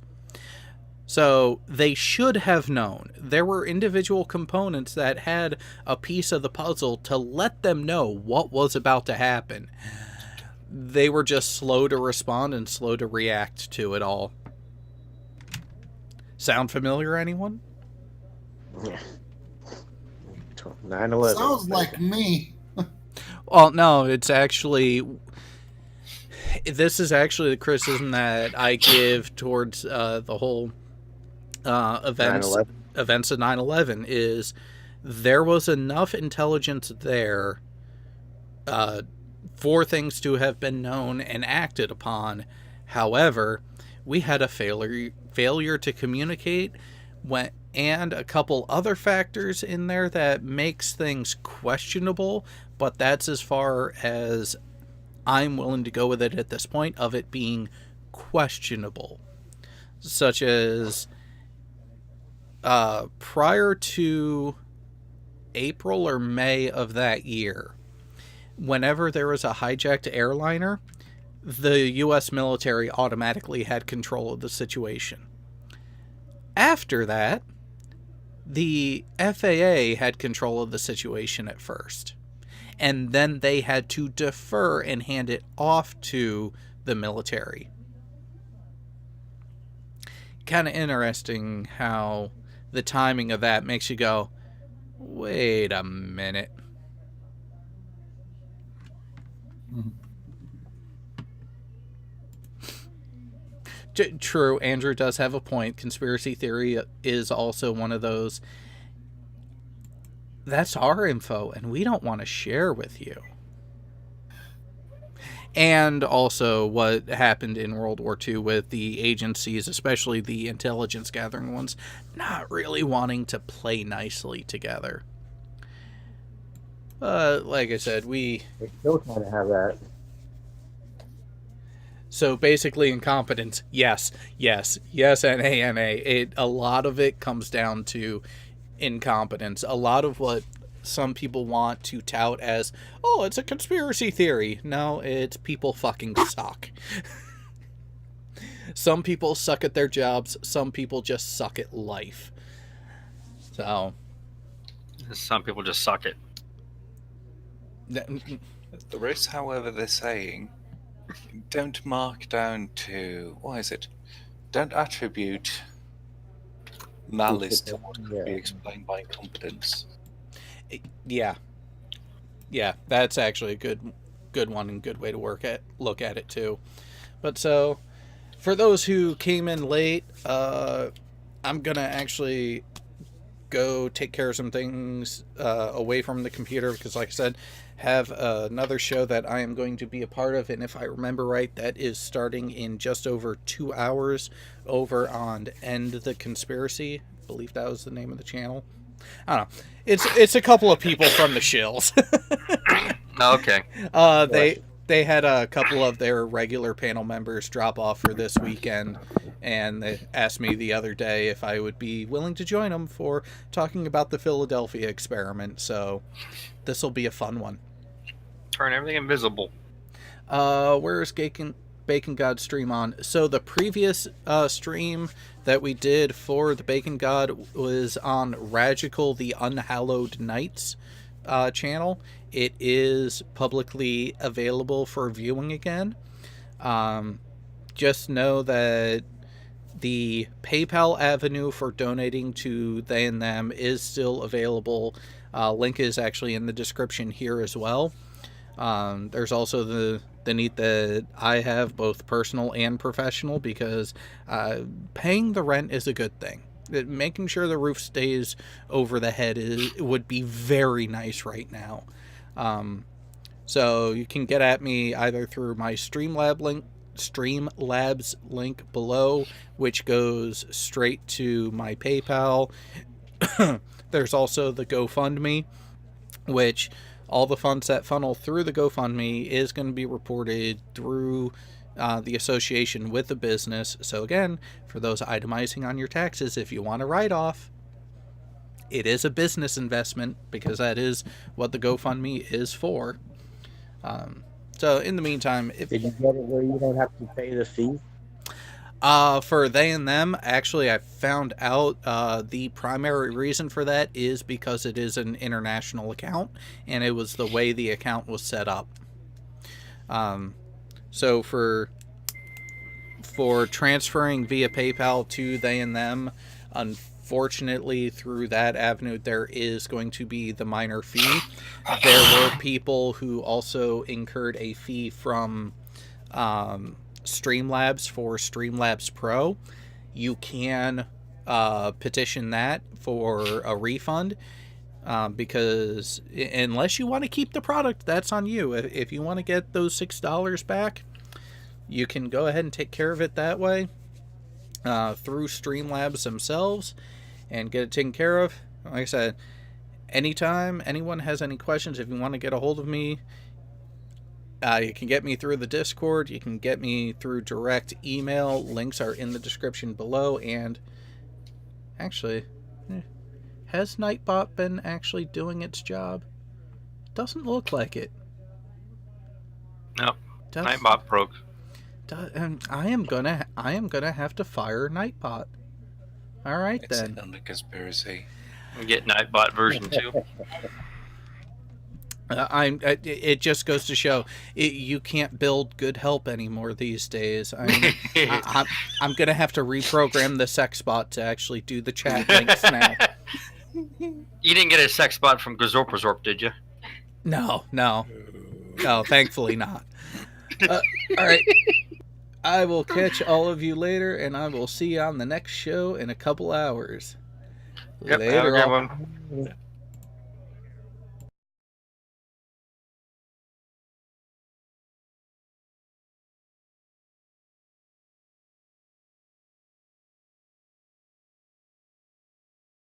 So they should have known. There were individual components that had a piece of the puzzle to let them know what was about to happen. They were just slow to respond and slow to react to it all. Sound familiar, anyone? Yeah. 9/11. Sounds like me. Well, no, it's actually... This is actually the criticism that I give towards the whole events of 9/11 is there was enough intelligence there for things to have been known and acted upon. However, we had a failure to communicate and a couple other factors in there that makes things questionable, but that's as far as I'm willing to go with it at this point, of it being questionable. Such as prior to April or May of that year, whenever there was a hijacked airliner, the U.S. military automatically had control of the situation. After that, the FAA had control of the situation at first. And then they had to defer and hand it off to the military. Kind of interesting how the timing of that makes you go, wait a minute. True, Andrew does have a point. Conspiracy theory is also one of those. That's our info, and we don't want to share with you. And also what happened in World War II with the agencies, especially the intelligence gathering ones, not really wanting to play nicely together. Like I said, we still kind of have that. So basically incompetence, yes, NANA. A lot of it comes down to incompetence. A lot of what some people want to tout as, oh, it's a conspiracy theory. No, it's people fucking suck. Some people suck at their jobs. Some people just suck at life. So. Some people just suck it. There is, however, they're saying, don't mark down to, what is it? Don't attribute malice to what could be explained by incompetence. Yeah, that's actually a good one and good way to look at it too. But so, for those who came in late, I'm gonna actually go take care of some things away from the computer because, like I said, have another show that I am going to be a part of, and if I remember right, that is starting in just over 2 hours over on End the Conspiracy. I believe that was the name of the channel. I don't know. It's a couple of people from the Shills. Okay. They had a couple of their regular panel members drop off for this weekend, and they asked me the other day if I would be willing to join them for talking about the Philadelphia experiment. So this will be a fun one. Turn everything invisible. Where is Gaken? Bacon God stream on. So the previous stream that we did for the Bacon God was on Radical the Unhallowed Knights channel. It is publicly available for viewing again. Just know that the PayPal avenue for donating to they and them is still available. Link is actually in the description here as well. There's also the need that I have, both personal and professional, because paying the rent is a good thing. Making sure the roof stays over the head would be very nice right now. So you can get at me either through my Streamlabs link below, which goes straight to my PayPal. There's also the GoFundMe, which all the funds that funnel through the GoFundMe is going to be reported through the association with the business. So again, for those itemizing on your taxes, if you want to write off, it is a business investment, because that is what the GoFundMe is for. So in the meantime, if did you get it where you don't have to pay the fee? For they and them, actually, I found out the primary reason for that is because it is an international account, and it was the way the account was set up. So for transferring via PayPal to they and them, unfortunately, through that avenue, there is going to be the minor fee. There were people who also incurred a fee from Streamlabs for Streamlabs Pro. You can petition that for a refund, because unless you want to keep the product, that's on you. If you want to get those $6 back, you can go ahead and take care of it that way through Streamlabs themselves and get it taken care of. Like I said, anytime anyone has any questions, if you want to get a hold of me, you can get me through the Discord. You can get me through direct email. Links are in the description below. And actually, has Nightbot been actually doing its job? Doesn't look like it. No, Nightbot broke. I am gonna have to fire Nightbot. All right, it's then. It's a conspiracy. We get Nightbot version 2. It just goes to show you can't build good help anymore these days. I'm gonna have to reprogram the sex bot to actually do the chat links now. You didn't get a sex bot from Gazorpazorp, did you? No, thankfully not. All right, I will catch all of you later, and I will see you on the next show in a couple hours. Yep, Later. have a good one.